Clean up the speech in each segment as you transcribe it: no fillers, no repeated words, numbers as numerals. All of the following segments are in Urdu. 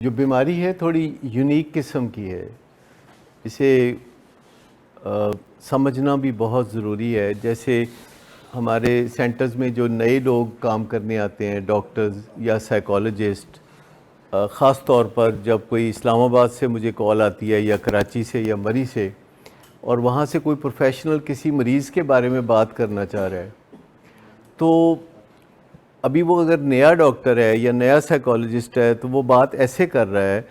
جو بیماری ہے تھوڑی یونیک قسم کی ہے. اسے سمجھنا بھی بہت ضروری ہے. جیسے ہمارے سینٹرز میں جو نئے لوگ کام کرنے آتے ہیں، ڈاکٹرز یا سائیکالوجسٹ، خاص طور پر جب کوئی اسلام آباد سے مجھے کال آتی ہے یا کراچی سے یا مری سے، اور وہاں سے کوئی پروفیشنل کسی مریض کے بارے میں بات کرنا چاہ رہا ہے، تو ابھی وہ اگر نیا ڈاکٹر ہے یا نیا سائیکالوجسٹ ہے تو وہ بات ایسے کر رہا ہے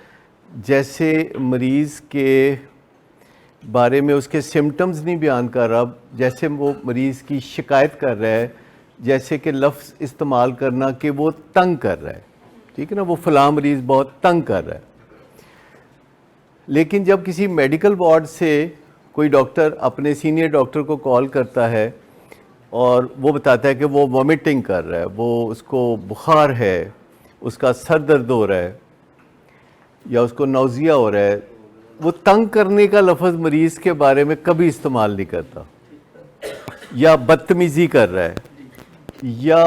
جیسے مریض کے بارے میں اس کے سمٹمز نہیں بیان کر رہا، جیسے وہ مریض کی شکایت کر رہا ہے، جیسے کہ لفظ استعمال کرنا کہ وہ تنگ کر رہا ہے. ٹھیک ہے نا، وہ فلاں مریض بہت تنگ کر رہا ہے. لیکن جب کسی میڈیکل وارڈ سے کوئی ڈاکٹر اپنے سینئر ڈاکٹر کو کال کرتا ہے اور وہ بتاتا ہے کہ وہ وامٹنگ کر رہا ہے، وہ اس کو بخار ہے، اس کا سر درد ہو رہا ہے یا اس کو نوزیا ہو رہا ہے، وہ تنگ کرنے کا لفظ مریض کے بارے میں کبھی استعمال نہیں کرتا. یا بدتمیزی کر رہا ہے، یا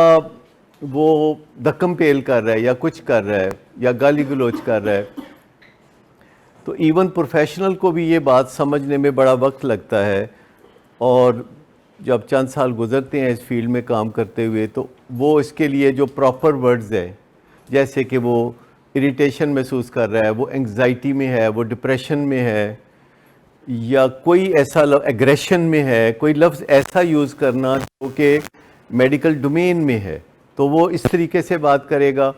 وہ دکم پیل کر رہا ہے، یا کچھ کر رہا ہے، یا گالی گلوچ کر رہا ہے. تو ایون پروفیشنل کو بھی یہ بات سمجھنے میں بڑا وقت لگتا ہے، اور جب چند سال گزرتے ہیں اس فیلڈ میں کام کرتے ہوئے تو وہ اس کے لیے جو پراپر ورڈز ہیں، جیسے کہ وہ اریٹیشن محسوس کر رہا ہے، وہ انگزائٹی میں ہے، وہ ڈپریشن میں ہے، یا کوئی ایسا ایگریشن میں ہے، کوئی لفظ ایسا یوز کرنا جو کہ میڈیکل ڈومین میں ہے، تو وہ اس طریقے سے بات کرے گا.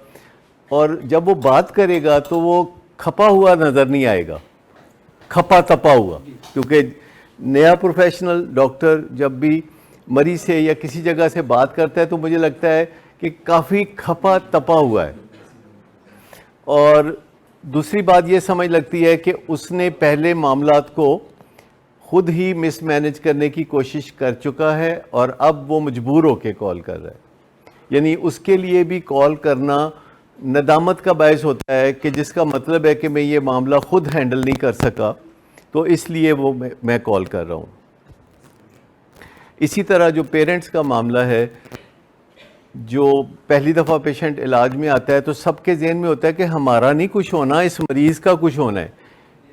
اور جب وہ بات کرے گا تو وہ کھپا ہوا نظر نہیں آئے گا، کھپا تپا ہوا. کیونکہ نیا پروفیشنل ڈاکٹر جب بھی مریض سے یا کسی جگہ سے بات کرتا ہے تو مجھے لگتا ہے کہ کافی کھپا تپا ہوا ہے. اور دوسری بات یہ سمجھ لگتی ہے کہ اس نے پہلے معاملات کو خود ہی مس مینج کرنے کی کوشش کر چکا ہے اور اب وہ مجبور ہو کے کال کر رہا ہے. یعنی اس کے لیے بھی کال کرنا ندامت کا باعث ہوتا ہے کہ جس کا مطلب ہے کہ میں یہ معاملہ خود ہینڈل نہیں کر سکا، تو اس لیے وہ میں کال کر رہا ہوں. اسی طرح جو پیرنٹس کا معاملہ ہے، جو پہلی دفعہ پیشنٹ علاج میں آتا ہے تو سب کے ذہن میں ہوتا ہے کہ ہمارا نہیں کچھ ہونا، اس مریض کا کچھ ہونا ہے.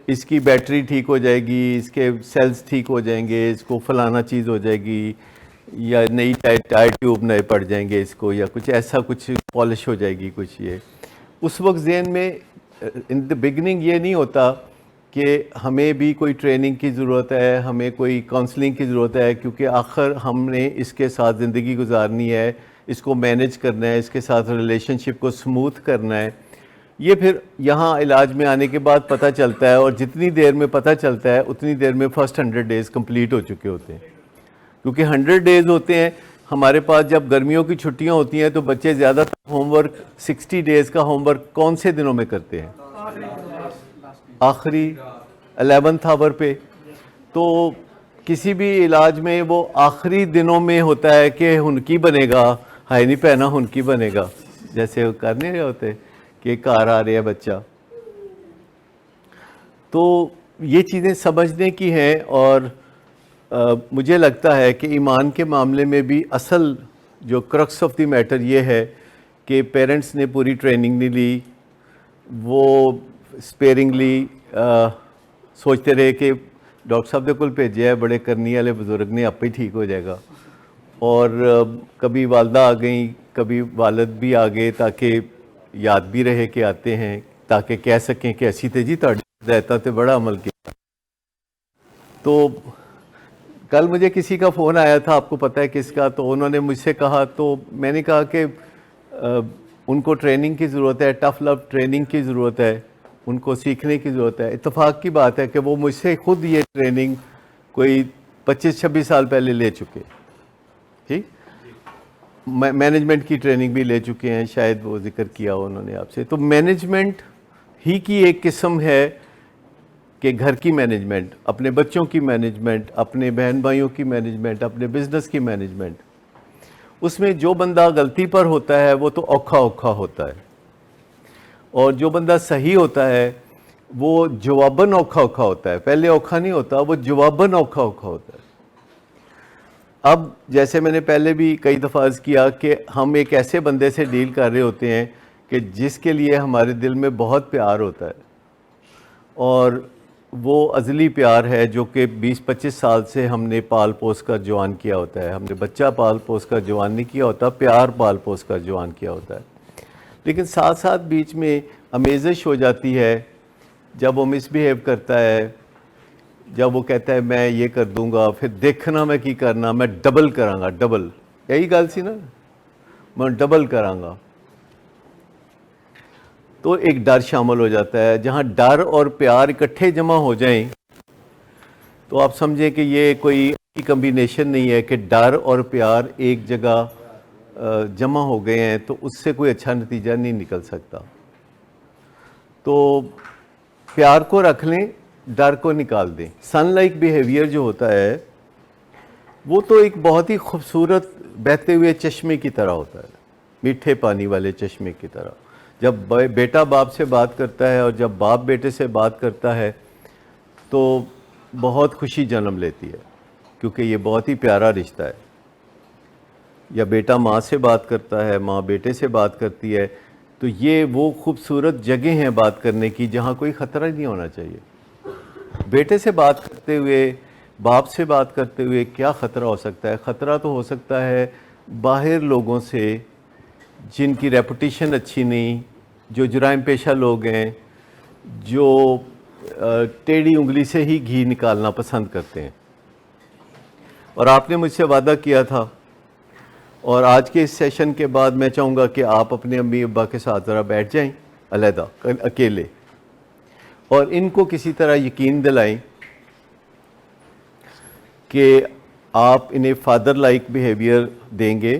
اس کی بیٹری ٹھیک ہو جائے گی، اس کے سیلز ٹھیک ہو جائیں گے، اس کو فلانا چیز ہو جائے گی، یا نئی ٹائر ٹیوب نئے پڑ جائیں گے اس کو، یا کچھ ایسا کچھ پالش ہو جائے گی کچھ. یہ اس وقت ذہن میں ان دا بگننگ یہ نہیں ہوتا کہ ہمیں بھی کوئی ٹریننگ کی ضرورت ہے، ہمیں کوئی کاؤنسلنگ کی ضرورت ہے، کیونکہ آخر ہم نے اس کے ساتھ زندگی گزارنی ہے، اس کو مینج کرنا ہے، اس کے ساتھ ریلیشن شپ کو سموتھ کرنا ہے. یہ پھر یہاں علاج میں آنے کے بعد پتہ چلتا ہے، اور جتنی دیر میں پتہ چلتا ہے اتنی دیر میں فرسٹ 100 ڈیز کمپلیٹ ہو چکے ہوتے ہیں. کیونکہ 100 ڈیز ہوتے ہیں ہمارے پاس. جب گرمیوں کی چھٹیاں ہوتی ہیں تو بچے زیادہ تر ہوم ورک 60 ڈیز کا ہوم ورک کون سے دنوں میں کرتے ہیں؟ آخری 11th آور پہ. تو کسی بھی علاج میں وہ آخری دنوں میں ہوتا ہے کہ ہنکی بنے گا، ہائی نہیں پہنا ہنکی بنے گا، جیسے وہ کرنے رہے ہوتے کہ کار آ رہے ہے بچہ. تو یہ چیزیں سمجھنے کی ہیں. اور مجھے لگتا ہے کہ ایمان کے معاملے میں بھی اصل جو کرکس آف دی میٹر یہ ہے کہ پیرنٹس نے پوری ٹریننگ نہیں لی. وہ اسپیرنگلی سوچتے رہے کہ ڈاکٹر صاحب دے کول بھیجے ہے، بڑے کرنی والے بزرگ نے، آپ ہی ٹھیک ہو جائے گا. اور کبھی والدہ آ گئیں، کبھی والد بھی آ گئے، تاکہ یاد بھی رہے کہ آتے ہیں، تاکہ کہہ سکیں کہ اسی تے جی تہاڈی ہدایتاں تے بڑا عمل کیا. تو کل مجھے کسی کا فون آیا تھا، آپ کو پتہ ہے کس کا، تو انہوں نے مجھ سے کہا، تو میں نے کہا کہ ان کو ٹریننگ کی ضرورت ہے، ٹف لو ٹریننگ کی ضرورت ہے، ان کو سیکھنے کی ضرورت ہے. اتفاق کی بات ہے کہ وہ مجھ سے خود یہ ٹریننگ کوئی 25-26 سال پہلے لے چکے. ٹھیک، مینجمنٹ کی ٹریننگ بھی لے چکے ہیں، شاید وہ ذکر کیا انہوں نے آپ سے. تو مینجمنٹ ہی کی ایک قسم ہے کہ گھر کی مینجمنٹ، اپنے بچوں کی مینجمنٹ، اپنے بہن بھائیوں کی مینجمنٹ، اپنے بزنس کی مینجمنٹ. اس میں جو بندہ غلطی پر ہوتا ہے وہ تو اوکھا اوکھا ہوتا ہے، اور جو بندہ صحیح ہوتا ہے وہ جواباً اوکھا اوکھا ہوتا ہے. پہلے اوکھا نہیں ہوتا، وہ جواباً اوکھا اوکھا ہوتا ہے. اب جیسے میں نے پہلے بھی کئی دفعہ عرض کیا کہ ہم ایک ایسے بندے سے ڈیل کر رہے ہوتے ہیں کہ جس کے لیے ہمارے دل میں بہت پیار ہوتا ہے، اور وہ ازلی پیار ہے جو کہ 20-25 سال سے ہم نے پال پوس کر جوان کیا ہوتا ہے. ہم نے بچہ پال پوس کر جوان نہیں کیا ہوتا، پیار پال پوس کر جوان کیا ہوتا ہے. لیکن ساتھ ساتھ بیچ میں امیزش ہو جاتی ہے جب وہ مس بیہیو کرتا ہے، جب وہ کہتا ہے میں یہ کر دوں گا، پھر دیکھنا میں کی کرنا، میں ڈبل کراں گا. ڈبل یہی گل سی نا، میں ڈبل کراں گا. تو ایک ڈر شامل ہو جاتا ہے. جہاں ڈر اور پیار اکٹھے جمع ہو جائیں تو آپ سمجھیں کہ یہ کوئی کمبینیشن نہیں ہے کہ ڈر اور پیار ایک جگہ جمع ہو گئے ہیں تو اس سے کوئی اچھا نتیجہ نہیں نکل سکتا. تو پیار کو رکھ لیں، ڈر کو نکال دیں. سن لائک بیہیویئر جو ہوتا ہے وہ تو ایک بہت ہی خوبصورت بہتے ہوئے چشمے کی طرح ہوتا ہے، میٹھے پانی والے چشمے کی طرح. جب بیٹا باپ سے بات کرتا ہے اور جب باپ بیٹے سے بات کرتا ہے تو بہت خوشی جنم لیتی ہے، کیونکہ یہ بہت ہی پیارا رشتہ ہے. یا بیٹا ماں سے بات کرتا ہے، ماں بیٹے سے بات کرتی ہے، تو یہ وہ خوبصورت جگہ ہیں بات کرنے کی جہاں کوئی خطرہ نہیں ہونا چاہیے. بیٹے سے بات کرتے ہوئے، باپ سے بات کرتے ہوئے کیا خطرہ ہو سکتا ہے؟ خطرہ تو ہو سکتا ہے باہر لوگوں سے جن کی ریپوٹیشن اچھی نہیں، جو جرائم پیشہ لوگ ہیں، جو ٹیڑھی انگلی سے ہی گھی نکالنا پسند کرتے ہیں. اور آپ نے مجھ سے وعدہ کیا تھا، اور آج کے اس سیشن کے بعد میں چاہوں گا کہ آپ اپنے امی ابا کے ساتھ ذرا بیٹھ جائیں علیحدہ اکیلے، اور ان کو کسی طرح یقین دلائیں کہ آپ انہیں فادر لائک بیہیویئر دیں گے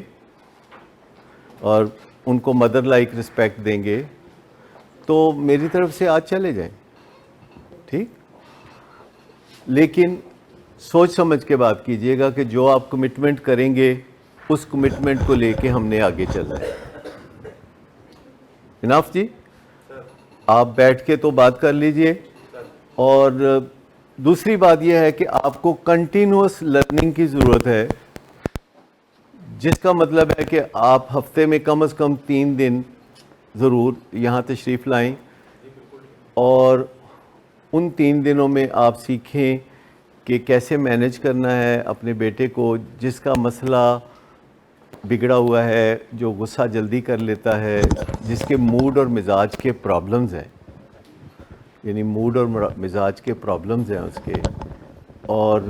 اور ان کو مدر لائک رسپیکٹ دیں گے. تو میری طرف سے آج چلے جائیں، ٹھیک؟ لیکن سوچ سمجھ کے بات کیجئے گا کہ جو آپ کمٹمنٹ کریں گے اس کمٹمنٹ کو لے کے ہم نے آگے چلنا ہے. اناف جی، آپ بیٹھ کے تو بات کر لیجئے. اور دوسری بات یہ ہے کہ آپ کو کنٹینوس لرننگ کی ضرورت ہے، جس کا مطلب ہے کہ آپ ہفتے میں کم از کم 3 دن ضرور یہاں تشریف لائیں، اور ان 3 دنوں میں آپ سیکھیں کہ کیسے مینج کرنا ہے اپنے بیٹے کو جس کا مسئلہ بگڑا ہوا ہے، جو غصہ جلدی کر لیتا ہے، جس کے موڈ اور مزاج کے پرابلمز ہیں، یعنی موڈ اور مزاج کے پرابلمز ہیں اس کے، اور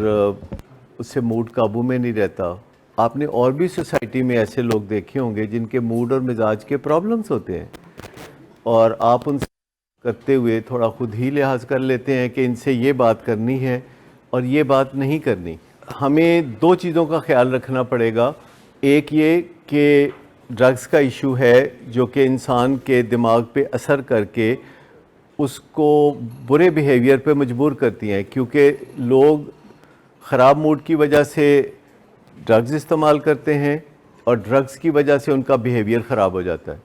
اس سے موڈ قابو میں نہیں رہتا. آپ نے اور بھی سوسائٹی میں ایسے لوگ دیکھے ہوں گے جن کے موڈ اور مزاج کے پرابلمز ہوتے ہیں، اور آپ ان سے کرتے ہوئے تھوڑا خود ہی لحاظ کر لیتے ہیں کہ ان سے یہ بات کرنی ہے اور یہ بات نہیں کرنی. ہمیں 2 چیزوں کا خیال رکھنا پڑے گا. ایک یہ کہ ڈرگز کا ایشو ہے جو کہ انسان کے دماغ پہ اثر کر کے اس کو برے بیہیویئر پہ مجبور کرتی ہیں، کیونکہ لوگ خراب موڈ کی وجہ سے ڈرگز استعمال کرتے ہیں اور ڈرگز کی وجہ سے ان کا بیہیویئر خراب ہو جاتا ہے.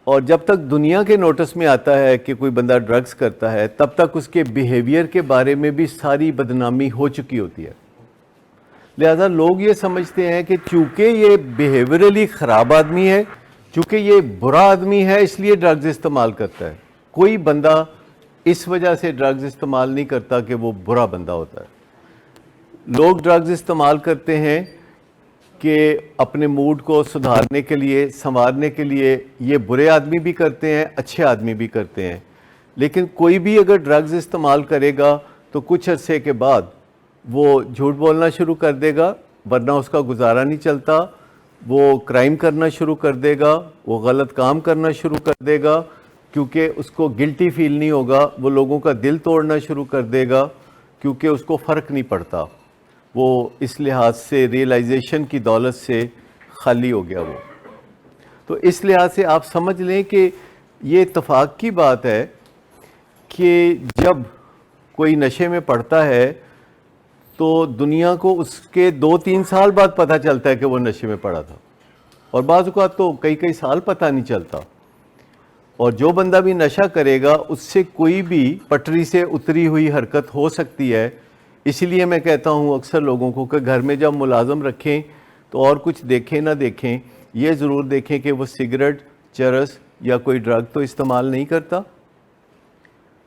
اور جب تک دنیا کے نوٹس میں آتا ہے کہ کوئی بندہ ڈرگز کرتا ہے تب تک اس کے بیہیویئر کے بارے میں بھی ساری بدنامی ہو چکی ہوتی ہے. لہذا لوگ یہ سمجھتے ہیں کہ چونکہ یہ بیہیویئرلی خراب آدمی ہے، چونکہ یہ برا آدمی ہے، اس لیے ڈرگز استعمال کرتا ہے. کوئی بندہ اس وجہ سے ڈرگز استعمال نہیں کرتا کہ وہ برا بندہ ہوتا ہے. لوگ ڈرگز استعمال کرتے ہیں کہ اپنے موڈ کو سدھارنے کے لیے، سنوارنے کے لیے. یہ برے آدمی بھی کرتے ہیں، اچھے آدمی بھی کرتے ہیں. لیکن کوئی بھی اگر ڈرگز استعمال کرے گا تو کچھ عرصے کے بعد وہ جھوٹ بولنا شروع کر دے گا، ورنہ اس کا گزارا نہیں چلتا. وہ کرائم کرنا شروع کر دے گا، وہ غلط کام کرنا شروع کر دے گا، کیونکہ اس کو گلٹی فیل نہیں ہوگا. وہ لوگوں کا دل توڑنا شروع کر دے گا کیونکہ اس کو فرق نہیں پڑتا. وہ اس لحاظ سے ریئلائزیشن کی دولت سے خالی ہو گیا وہ. تو اس لحاظ سے آپ سمجھ لیں کہ یہ اتفاق کی بات ہے کہ جب کوئی نشے میں پڑتا ہے تو دنیا کو اس کے 2-3 سال بعد پتہ چلتا ہے کہ وہ نشے میں پڑا تھا، اور بعض اوقات تو کئی سال پتہ نہیں چلتا. اور جو بندہ بھی نشہ کرے گا اس سے کوئی بھی پٹری سے اتری ہوئی حرکت ہو سکتی ہے. اسی لیے میں کہتا ہوں اکثر لوگوں کو کہ گھر میں جب ملازم رکھیں تو اور کچھ دیکھیں نہ دیکھیں، یہ ضرور دیکھیں کہ وہ سگریٹ چرس یا کوئی ڈرگ تو استعمال نہیں کرتا,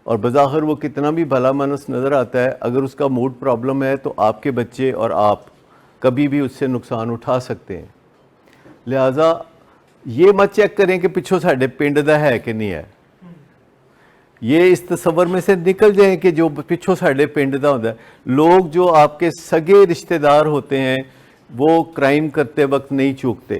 اور بظاہر وہ کتنا بھی بھلا منس نظر آتا ہے, اگر اس کا موڈ پرابلم ہے تو آپ کے بچے اور آپ کبھی بھی اس سے نقصان اٹھا سکتے ہیں. لہٰذا یہ مت چیک کریں کہ پچھوں ساڈے پنڈ دا ہے کہ نہیں ہے, یہ اس تصور میں سے نکل جائیں کہ جو پچھوں ساڈے پنڈ دا ہوتا ہے. لوگ جو آپ کے سگے رشتہ دار ہوتے ہیں وہ کرائم کرتے وقت نہیں چوکتے,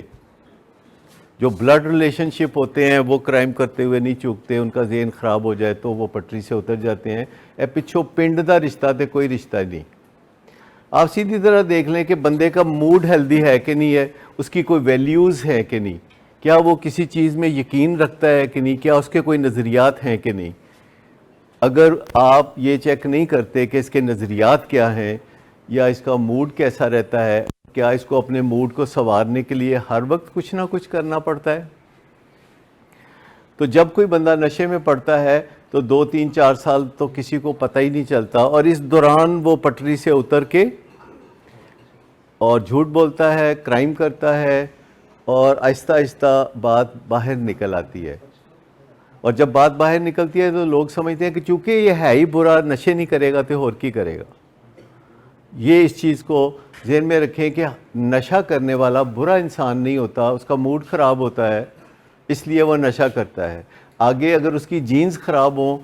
جو بلڈ ریلیشن شپ ہوتے ہیں وہ کرائم کرتے ہوئے نہیں چوکتے, ان کا ذہن خراب ہو جائے تو وہ پٹری سے اتر جاتے ہیں. اے پچھوں پنڈ دا رشتہ تے کوئی رشتہ نہیں. آپ سیدھی طرح دیکھ لیں کہ بندے کا موڈ ہیلدی ہے کہ نہیں ہے, اس کی کوئی ویلیوز ہے کہ نہیں, کیا وہ کسی چیز میں یقین رکھتا ہے کہ نہیں, کیا اس کے کوئی نظریات ہیں کہ نہیں. اگر آپ یہ چیک نہیں کرتے کہ اس کے نظریات کیا ہیں یا اس کا موڈ کیسا رہتا ہے, کیا اس کو اپنے موڈ کو سنوارنے کے لیے ہر وقت کچھ نہ کچھ کرنا پڑتا ہے. تو جب کوئی بندہ نشے میں پڑتا ہے تو 2 3 4 سال تو کسی کو پتہ ہی نہیں چلتا, اور اس دوران وہ پٹری سے اتر کے اور جھوٹ بولتا ہے, کرائم کرتا ہے, اور آہستہ آہستہ بات باہر نکل آتی ہے. اور جب بات باہر نکلتی ہے تو لوگ سمجھتے ہیں کہ چونکہ یہ ہے ہی برا, نشے نہیں کرے گا تو اور کی کرے گا. یہ اس چیز کو ذہن میں رکھیں کہ نشہ کرنے والا برا انسان نہیں ہوتا, اس کا موڈ خراب ہوتا ہے اس لیے وہ نشہ کرتا ہے. آگے اگر اس کی جینز خراب ہوں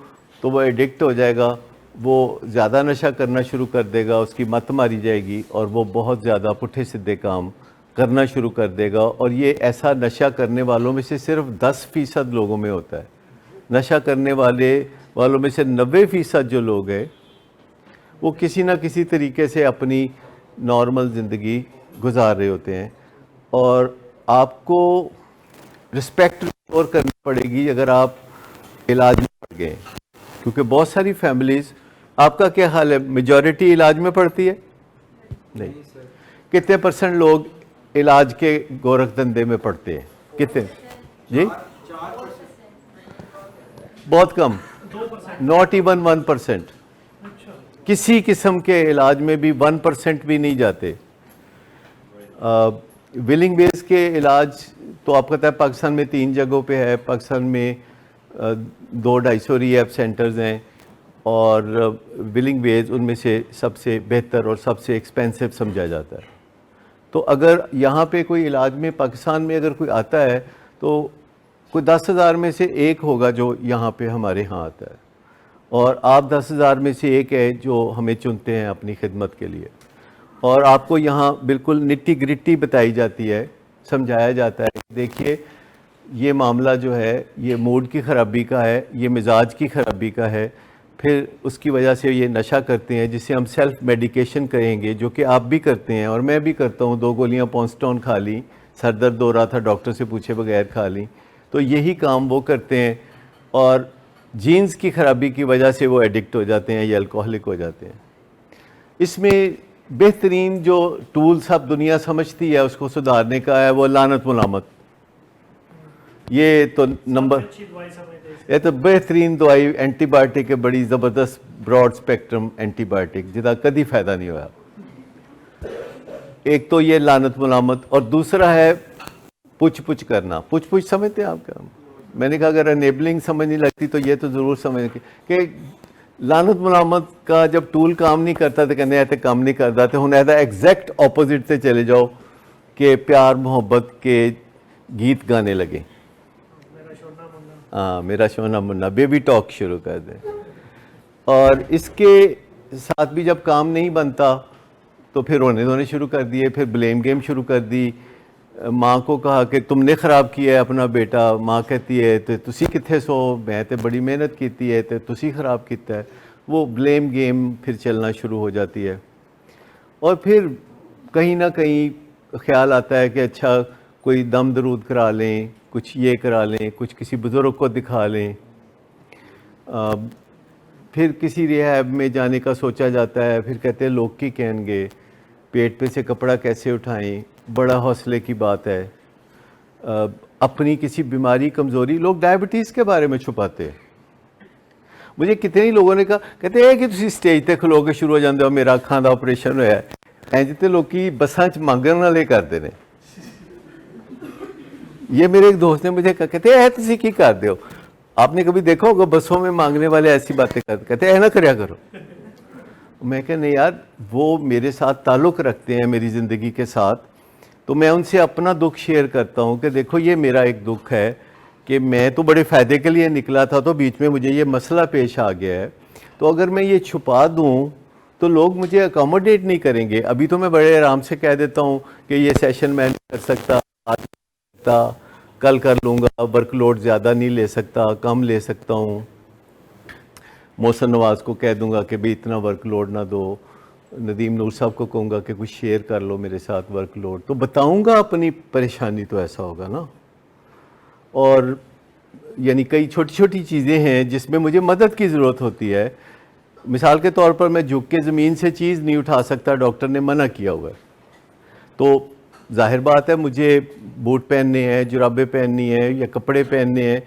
تو وہ ایڈکٹ ہو جائے گا, وہ زیادہ نشہ کرنا شروع کر دے گا, اس کی مت ماری جائے گی اور وہ بہت زیادہ پٹھے سدھے کام کرنا شروع کر دے گا. اور یہ ایسا نشہ کرنے والوں میں سے صرف 10% لوگوں میں ہوتا ہے. نشہ کرنے والوں میں سے 90% جو لوگ ہیں وہ کسی نہ کسی طریقے سے اپنی نارمل زندگی گزار رہے ہوتے ہیں. اور آپ کو رسپیکٹ ریسٹور کرنی پڑے گی اگر آپ علاج میں پڑ گئے, کیونکہ بہت ساری فیملیز, آپ کا کیا حال ہے, میجورٹی علاج میں پڑتی ہے نہیں, کتنے % لوگ علاج کے گورکھ دندے میں پڑتے ہیں, کتنے جی, بہت کم, not even 1%. کسی قسم کے علاج میں بھی 1% بھی نہیں جاتے. ولنگ بیس کے علاج تو آپ کہتا ہے پاکستان میں 3 جگہوں پہ ہے. پاکستان میں 200-250 ری ایپ سینٹرز ہیں, اور ولنگ ویز ان میں سے سب سے بہتر اور سب سے ایکسپینسو سمجھا جاتا ہے. تو اگر یہاں پہ کوئی علاج میں پاکستان میں اگر کوئی آتا ہے تو کوئی 10,000 میں سے ایک ہوگا جو یہاں پہ ہمارے ہاں آتا ہے, اور آپ 10,000 میں سے ایک ہے جو ہمیں چنتے ہیں اپنی خدمت کے لیے. اور آپ کو یہاں بالکل نٹی گرٹی بتائی جاتی ہے, سمجھایا جاتا ہے کہ دیکھیے یہ معاملہ جو ہے یہ موڈ کی خرابی کا ہے, یہ مزاج کی خرابی کا ہے, پھر اس کی وجہ سے یہ نشہ کرتے ہیں جسے ہم سیلف میڈیکیشن کہیں گے, جو کہ آپ بھی کرتے ہیں اور میں بھی کرتا ہوں. 2 گولیاں پونسٹون کھا لیں, سر درد ہو رہا تھا ڈاکٹر سے پوچھے بغیر کھا لیں, تو یہی کام وہ کرتے ہیں. اور جینز کی خرابی کی وجہ سے وہ ایڈکٹ ہو جاتے ہیں یا الکوہلک ہو جاتے ہیں. اس میں بہترین جو ٹول سب دنیا سمجھتی ہے اس کو سدھارنے کا ہے وہ لعنت ملامت. یہ تو یہ تو بہترین دوائی اینٹی بایوٹک ہے, بڑی زبردست براڈ اسپیکٹرم اینٹی بایوٹک جدا کدی فائدہ نہیں ہوا. ایک تو یہ لعنت ملامت, اور دوسرا ہے پوچھ پوچھ کرنا. پوچھ پوچھ سمجھتے ہیں آپ کا, میں نے کہا اگر انیبلنگ سمجھ نہیں لگتی تو یہ تو ضرور سمجھ کہ لعنت ملامت کا جب ٹول کام نہیں کرتا تو کہنے آتے کام نہیں کرتا, تو ہن ایسا ایگزیکٹ اپوزٹ سے چلے جاؤ کہ پیار محبت کے گیت گانے لگے, ہاں میرا شونا منا, بیبی ٹاک شروع کر دیں. اور اس کے ساتھ بھی جب کام نہیں بنتا تو پھر رونے دھونے شروع کر دیے, پھر بلیم گیم شروع کر دی. ماں کو کہا کہ تم نے خراب کیا ہے اپنا بیٹا, ماں کہتی ہے تو تسی کتھے سو, میں تے بڑی محنت کیتی ہے تے تسی خراب کیتا ہے. وہ بلیم گیم پھر چلنا شروع ہو جاتی ہے. اور پھر کہیں نہ کہیں خیال آتا ہے کہ اچھا کوئی دم درود کرا لیں, کچھ یہ کرا لیں, کچھ کسی بزرگ کو دکھا لیں. پھر کسی ریہاب میں جانے کا سوچا جاتا ہے, پھر کہتے ہیں لوگ کی کہیں گے, پیٹ پہ سے کپڑا کیسے اٹھائیں, بڑا حوصلے کی بات ہے. اپنی کسی بیماری کمزوری, لوگ ڈائبٹیز کے بارے میں چھپاتے ہیں. مجھے کتنے لوگوں نے کہا, کہتے ہیں کہ تسی سٹیج تے کھلو کے شروع ہو جاندے ہو میرا اکھاں دا آپریشن ہویا ہے, جتے لوگ کی بساں چ مانگن والے کرتے ہیں. یہ میرے ایک دوست نے مجھے کہا, کہتے ہیں تسی کی کر دے ہو, آپ نے کبھی دیکھا ہوگا بسوں میں مانگنے والے ایسی باتیں کرتے, کہتے ہیں نہ کریا کرو. میں کہ نہیں یار, وہ میرے ساتھ تعلق رکھتے ہیں میری زندگی کے ساتھ, تو میں ان سے اپنا دکھ شیئر کرتا ہوں کہ دیکھو یہ میرا ایک دکھ ہے کہ میں تو بڑے فائدے کے لیے نکلا تھا, تو بیچ میں مجھے یہ مسئلہ پیش آ گیا ہے, تو اگر میں یہ چھپا دوں تو لوگ مجھے اکاموڈیٹ نہیں کریں گے. ابھی تو میں بڑے آرام سے کہہ دیتا ہوں کہ یہ سیشن میں نہیں کر سکتا, کل کر لوں گا, ورک لوڈ زیادہ نہیں لے سکتا, کم لے سکتا ہوں. محسن نواز کو کہہ دوں گا کہ بھی اتنا ورک لوڈ نہ دو, ندیم نور صاحب کو کہوں گا کہ کچھ شیئر کر لو میرے ساتھ ورک لوڈ, تو بتاؤں گا اپنی پریشانی, تو ایسا ہوگا نا. اور یعنی کئی چھوٹی چھوٹی چیزیں ہیں جس میں مجھے مدد کی ضرورت ہوتی ہے. مثال کے طور پر میں جھک کے زمین سے چیز نہیں اٹھا سکتا, ڈاکٹر نے منع کیا ہوا ہے, تو ظاہر بات ہے مجھے بوٹ پہننے ہیں, جرابیں پہننی ہیں یا کپڑے پہننے ہیں,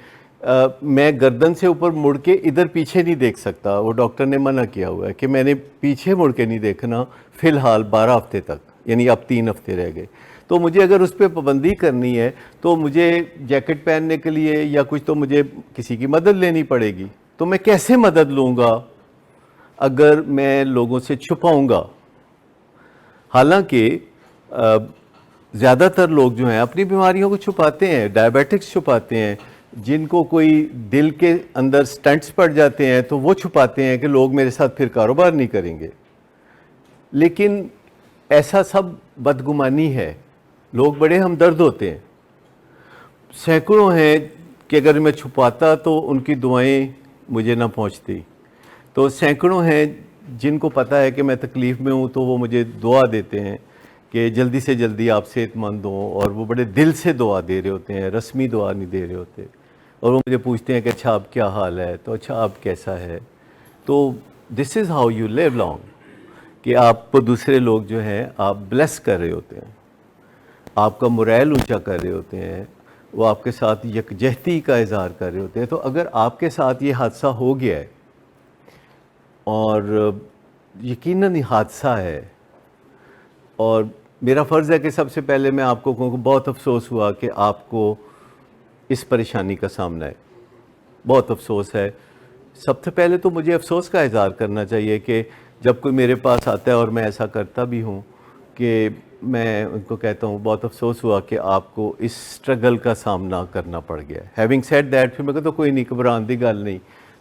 میں گردن سے اوپر مڑ کے ادھر پیچھے نہیں دیکھ سکتا. وہ ڈاکٹر نے منع کیا ہوا ہے کہ میں نے پیچھے مڑ کے نہیں دیکھنا فی الحال 12 ہفتے تک, یعنی اب 3 ہفتے رہ گئے. تو مجھے اگر اس پہ پابندی کرنی ہے تو مجھے جیکٹ پہننے کے لیے یا کچھ تو مجھے کسی کی مدد لینی پڑے گی. تو میں کیسے مدد لوں گا اگر میں لوگوں سے چھپاؤں گا؟ حالانکہ زیادہ تر لوگ جو ہیں اپنی بیماریوں کو چھپاتے ہیں. ڈائبیٹکس چھپاتے ہیں, جن کو کوئی دل کے اندر سٹنٹس پڑ جاتے ہیں تو وہ چھپاتے ہیں کہ لوگ میرے ساتھ پھر کاروبار نہیں کریں گے. لیکن ایسا سب بدگمانی ہے. لوگ بڑے ہمدرد ہوتے ہیں. سینکڑوں ہیں کہ اگر میں چھپاتا تو ان کی دعائیں مجھے نہ پہنچتی. تو سینکڑوں ہیں جن کو پتہ ہے کہ میں تکلیف میں ہوں تو وہ مجھے دعا دیتے ہیں کہ جلدی سے جلدی آپ صحت مند ہوں, اور وہ بڑے دل سے دعا دے رہے ہوتے ہیں, رسمی دعا نہیں دے رہے ہوتے. اور وہ مجھے پوچھتے ہیں کہ اچھا آپ کیا حال ہے, تو اچھا آپ کیسا ہے. تو this is how you live long, کہ آپ کو دوسرے لوگ جو ہیں آپ بلیس کر رہے ہوتے ہیں, آپ کا مورائل اونچا کر رہے ہوتے ہیں, وہ آپ کے ساتھ یکجہتی کا اظہار کر رہے ہوتے ہیں. تو اگر آپ کے ساتھ یہ حادثہ ہو گیا ہے, اور یقیناً یہ حادثہ ہے, اور میرا فرض ہے کہ سب سے پہلے میں آپ کو کہوں کہ بہت افسوس ہوا کہ آپ کو اس پریشانی کا سامنا ہے, بہت افسوس ہے. سب سے پہلے تو مجھے افسوس کا اظہار کرنا چاہیے کہ جب کوئی میرے پاس آتا ہے, اور میں ایسا کرتا بھی ہوں, کہ میں ان کو کہتا ہوں بہت افسوس ہوا کہ آپ کو اس سٹرگل کا سامنا کرنا پڑ گیا. ہیونگ سیڈ دیٹ, پھر میں کہتا ہوں کوئی نہیں, گھبران دی گل نہیں,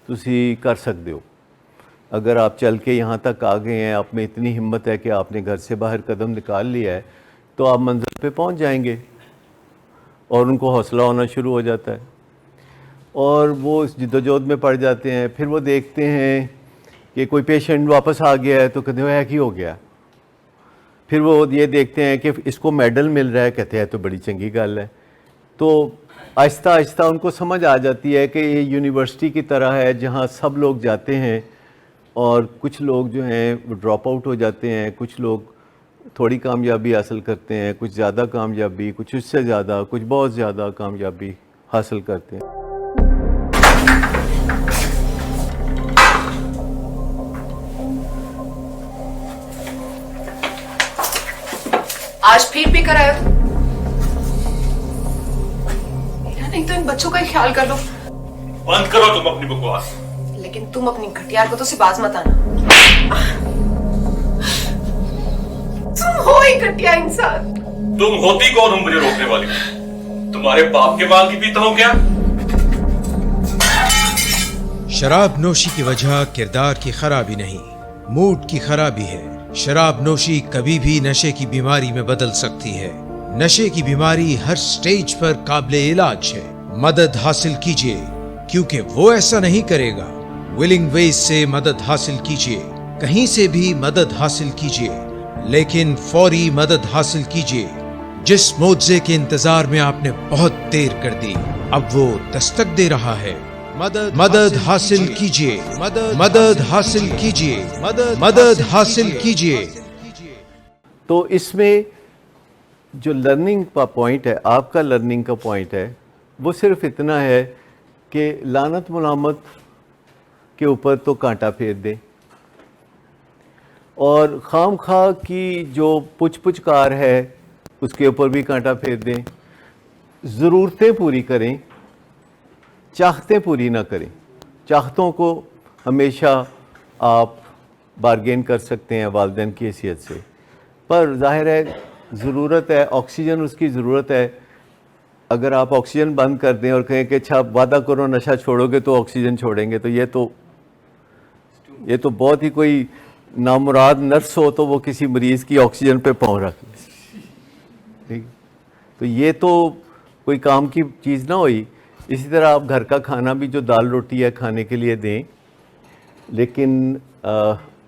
تسی کر سکتے ہو. اگر آپ چل کے یہاں تک آ گئے ہیں, آپ میں اتنی ہمت ہے کہ آپ نے گھر سے باہر قدم نکال لیا ہے, تو آپ منزل پہ پہنچ جائیں گے. اور ان کو حوصلہ ہونا شروع ہو جاتا ہے, اور وہ اس جدوجہد میں پڑ جاتے ہیں. پھر وہ دیکھتے ہیں کہ کوئی پیشنٹ واپس آ گیا ہے تو کہتے ہیں ہے کی ہو گیا. پھر وہ یہ دیکھتے ہیں کہ اس کو میڈل مل رہا ہے, کہتے ہیں تو بڑی چنگی گل ہے. تو آہستہ آہستہ ان کو سمجھ آ جاتی ہے کہ یہ یونیورسٹی کی طرح ہے جہاں سب لوگ جاتے ہیں, اور کچھ لوگ جو ہیں وہ ڈراپ آؤٹ ہو جاتے ہیں, کچھ لوگ تھوڑی کامیابی حاصل کرتے ہیں, کچھ زیادہ کامیابی, کچھ اس سے زیادہ, کچھ بہت زیادہ کامیابی حاصل کرتے ہیں. آج پھر بھی کرایا تو نہیں, تو ان بچوں کا ہی خیال کر لو. بند کرو تم اپنی بکواس. لیکن تم اپنی گھٹیار کو تو سے باز مت آنا. تم ہو ہی گھٹیا انسان. تم ہوتی کون ہو مجھے روکنے والی؟ تمہارے باپ کے مال کی پیتا ہوں کیا؟ شراب نوشی کی وجہ کردار کی خرابی نہیں, موڈ کی خرابی ہے. شراب نوشی کبھی بھی نشے کی بیماری میں بدل سکتی ہے. نشے کی بیماری ہر سٹیج پر قابل علاج ہے. مدد حاصل کیجیے, کیونکہ وہ ایسا نہیں کرے گا. ولنگ ویز سے مدد حاصل کیجیے, کہیں سے بھی مدد حاصل کیجیے, لیکن فوری مدد حاصل کیجیے. جس معجزے کے انتظار میں آپ نے بہت دیر کر دی, اب وہ دستک دے رہا ہے. مدد حاصل کیجیے, مدد حاصل کیجیے, مدد حاصل کیجیے. تو اس میں جو لرننگ کا پوائنٹ ہے, آپ کا لرننگ کا پوائنٹ ہے, وہ صرف اتنا ہے کہ لعنت ملامت کے اوپر تو کانٹا پھیر دیں, اور خام خواہ کی جو پچ پچ کار ہے اس کے اوپر بھی کانٹا پھیر دیں. ضرورتیں پوری کریں, چاہتیں پوری نہ کریں. چاہتوں کو ہمیشہ آپ بارگین کر سکتے ہیں والدین کی حیثیت سے, پر ظاہر ہے ضرورت ہے, آکسیجن اس کی ضرورت ہے. اگر آپ آکسیجن بند کر دیں اور کہیں کہ اچھا وعدہ کرو نشہ چھوڑو گے تو آکسیجن چھوڑیں گے, تو یہ تو بہت ہی کوئی نامراد نرس ہو تو وہ کسی مریض کی آکسیجن پہ پاؤں رکھ لے. ٹھیک, تو یہ تو کوئی کام کی چیز نہ ہوئی. اسی طرح آپ گھر کا کھانا بھی جو دال روٹی ہے کھانے کے لیے دیں, لیکن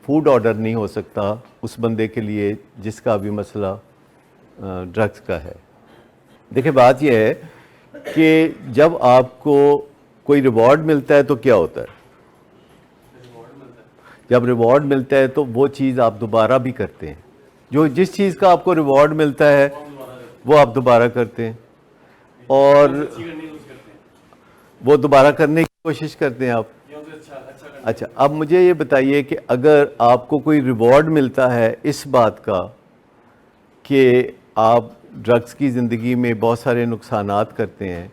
فوڈ آرڈر نہیں ہو سکتا اس بندے کے لیے جس کا بھی مسئلہ ڈرگز کا ہے. دیکھیں بات یہ ہے کہ جب آپ کو کوئی ریوارڈ ملتا ہے تو کیا ہوتا ہے؟ جب ریوارڈ ملتا ہے تو وہ چیز آپ دوبارہ بھی کرتے ہیں. جس چیز کا آپ کو ریوارڈ ملتا ہے وہ آپ دوبارہ کرتے ہیں, اور وہ دوبارہ کرنے کی کوشش کرتے ہیں آپ. اچھا, اب مجھے یہ بتائیے کہ اگر آپ کو کوئی ریوارڈ ملتا ہے اس بات کا کہ آپ ڈرگز کی زندگی میں بہت سارے نقصانات کرتے ہیں,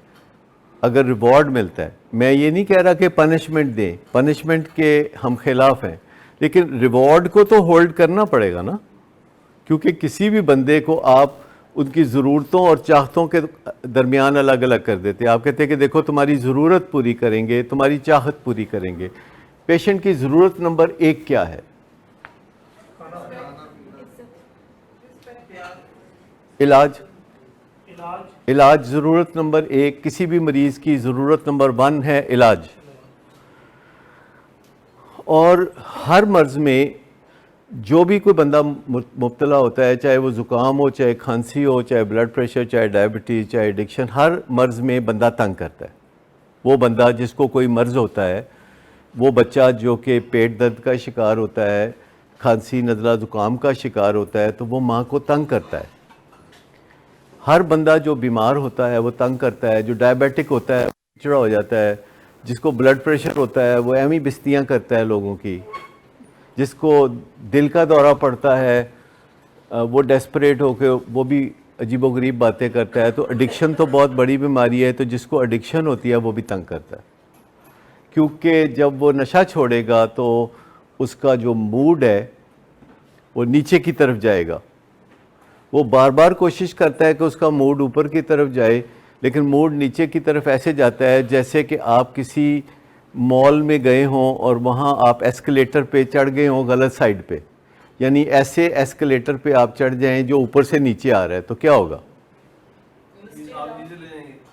اگر ریوارڈ ملتا ہے, میں یہ نہیں کہہ رہا کہ پنشمنٹ دیں, پنشمنٹ کے ہم خلاف ہیں, لیکن ریوارڈ کو تو ہولڈ کرنا پڑے گا نا, کیونکہ کسی بھی بندے کو آپ ان کی ضرورتوں اور چاہتوں کے درمیان الگ الگ کر دیتے. آپ کہتے ہیں کہ دیکھو تمہاری ضرورت پوری کریں گے, تمہاری چاہت پوری کریں گے. پیشنٹ کی ضرورت نمبر 1 کیا ہے؟ علاج ضرورت نمبر 1. کسی بھی مریض کی ضرورت نمبر 1 ہے علاج. اور ہر مرض میں جو بھی کوئی بندہ مبتلا ہوتا ہے, چاہے وہ زکام ہو, چاہے کھانسی ہو, چاہے بلڈ پریشر, چاہے ڈائبٹیز, چاہے ایڈکشن, ہر مرض میں بندہ تنگ کرتا ہے. وہ بندہ جس کو کوئی مرض ہوتا ہے, وہ بچہ جو کہ پیٹ درد کا شکار ہوتا ہے, کھانسی نزلہ زکام کا شکار ہوتا ہے, تو وہ ماں کو تنگ کرتا ہے. ہر بندہ جو بیمار ہوتا ہے وہ تنگ کرتا ہے. جو ڈائبیٹک ہوتا ہے چڑا ہو جاتا ہے, جس کو بلڈ پریشر ہوتا ہے وہ ایمی بستیاں کرتا ہے لوگوں کی, جس کو دل کا دورہ پڑتا ہے وہ ڈیسپریٹ ہو کے وہ بھی عجیب و غریب باتیں کرتا ہے. تو ایڈکشن تو بہت بڑی بیماری ہے, تو جس کو ایڈکشن ہوتی ہے وہ بھی تنگ کرتا ہے, کیونکہ جب وہ نشہ چھوڑے گا تو اس کا جو موڈ ہے وہ نیچے کی طرف جائے گا. وہ بار بار کوشش کرتا ہے کہ اس کا موڈ اوپر کی طرف جائے, لیکن موڈ نیچے کی طرف ایسے جاتا ہے جیسے کہ آپ کسی مال میں گئے ہوں اور وہاں آپ ایسکلیٹر پہ چڑھ گئے ہوں غلط سائڈ پہ, یعنی ایسے ایسکلیٹر پہ آپ چڑھ جائیں جو اوپر سے نیچے آ رہا ہے, تو کیا ہوگا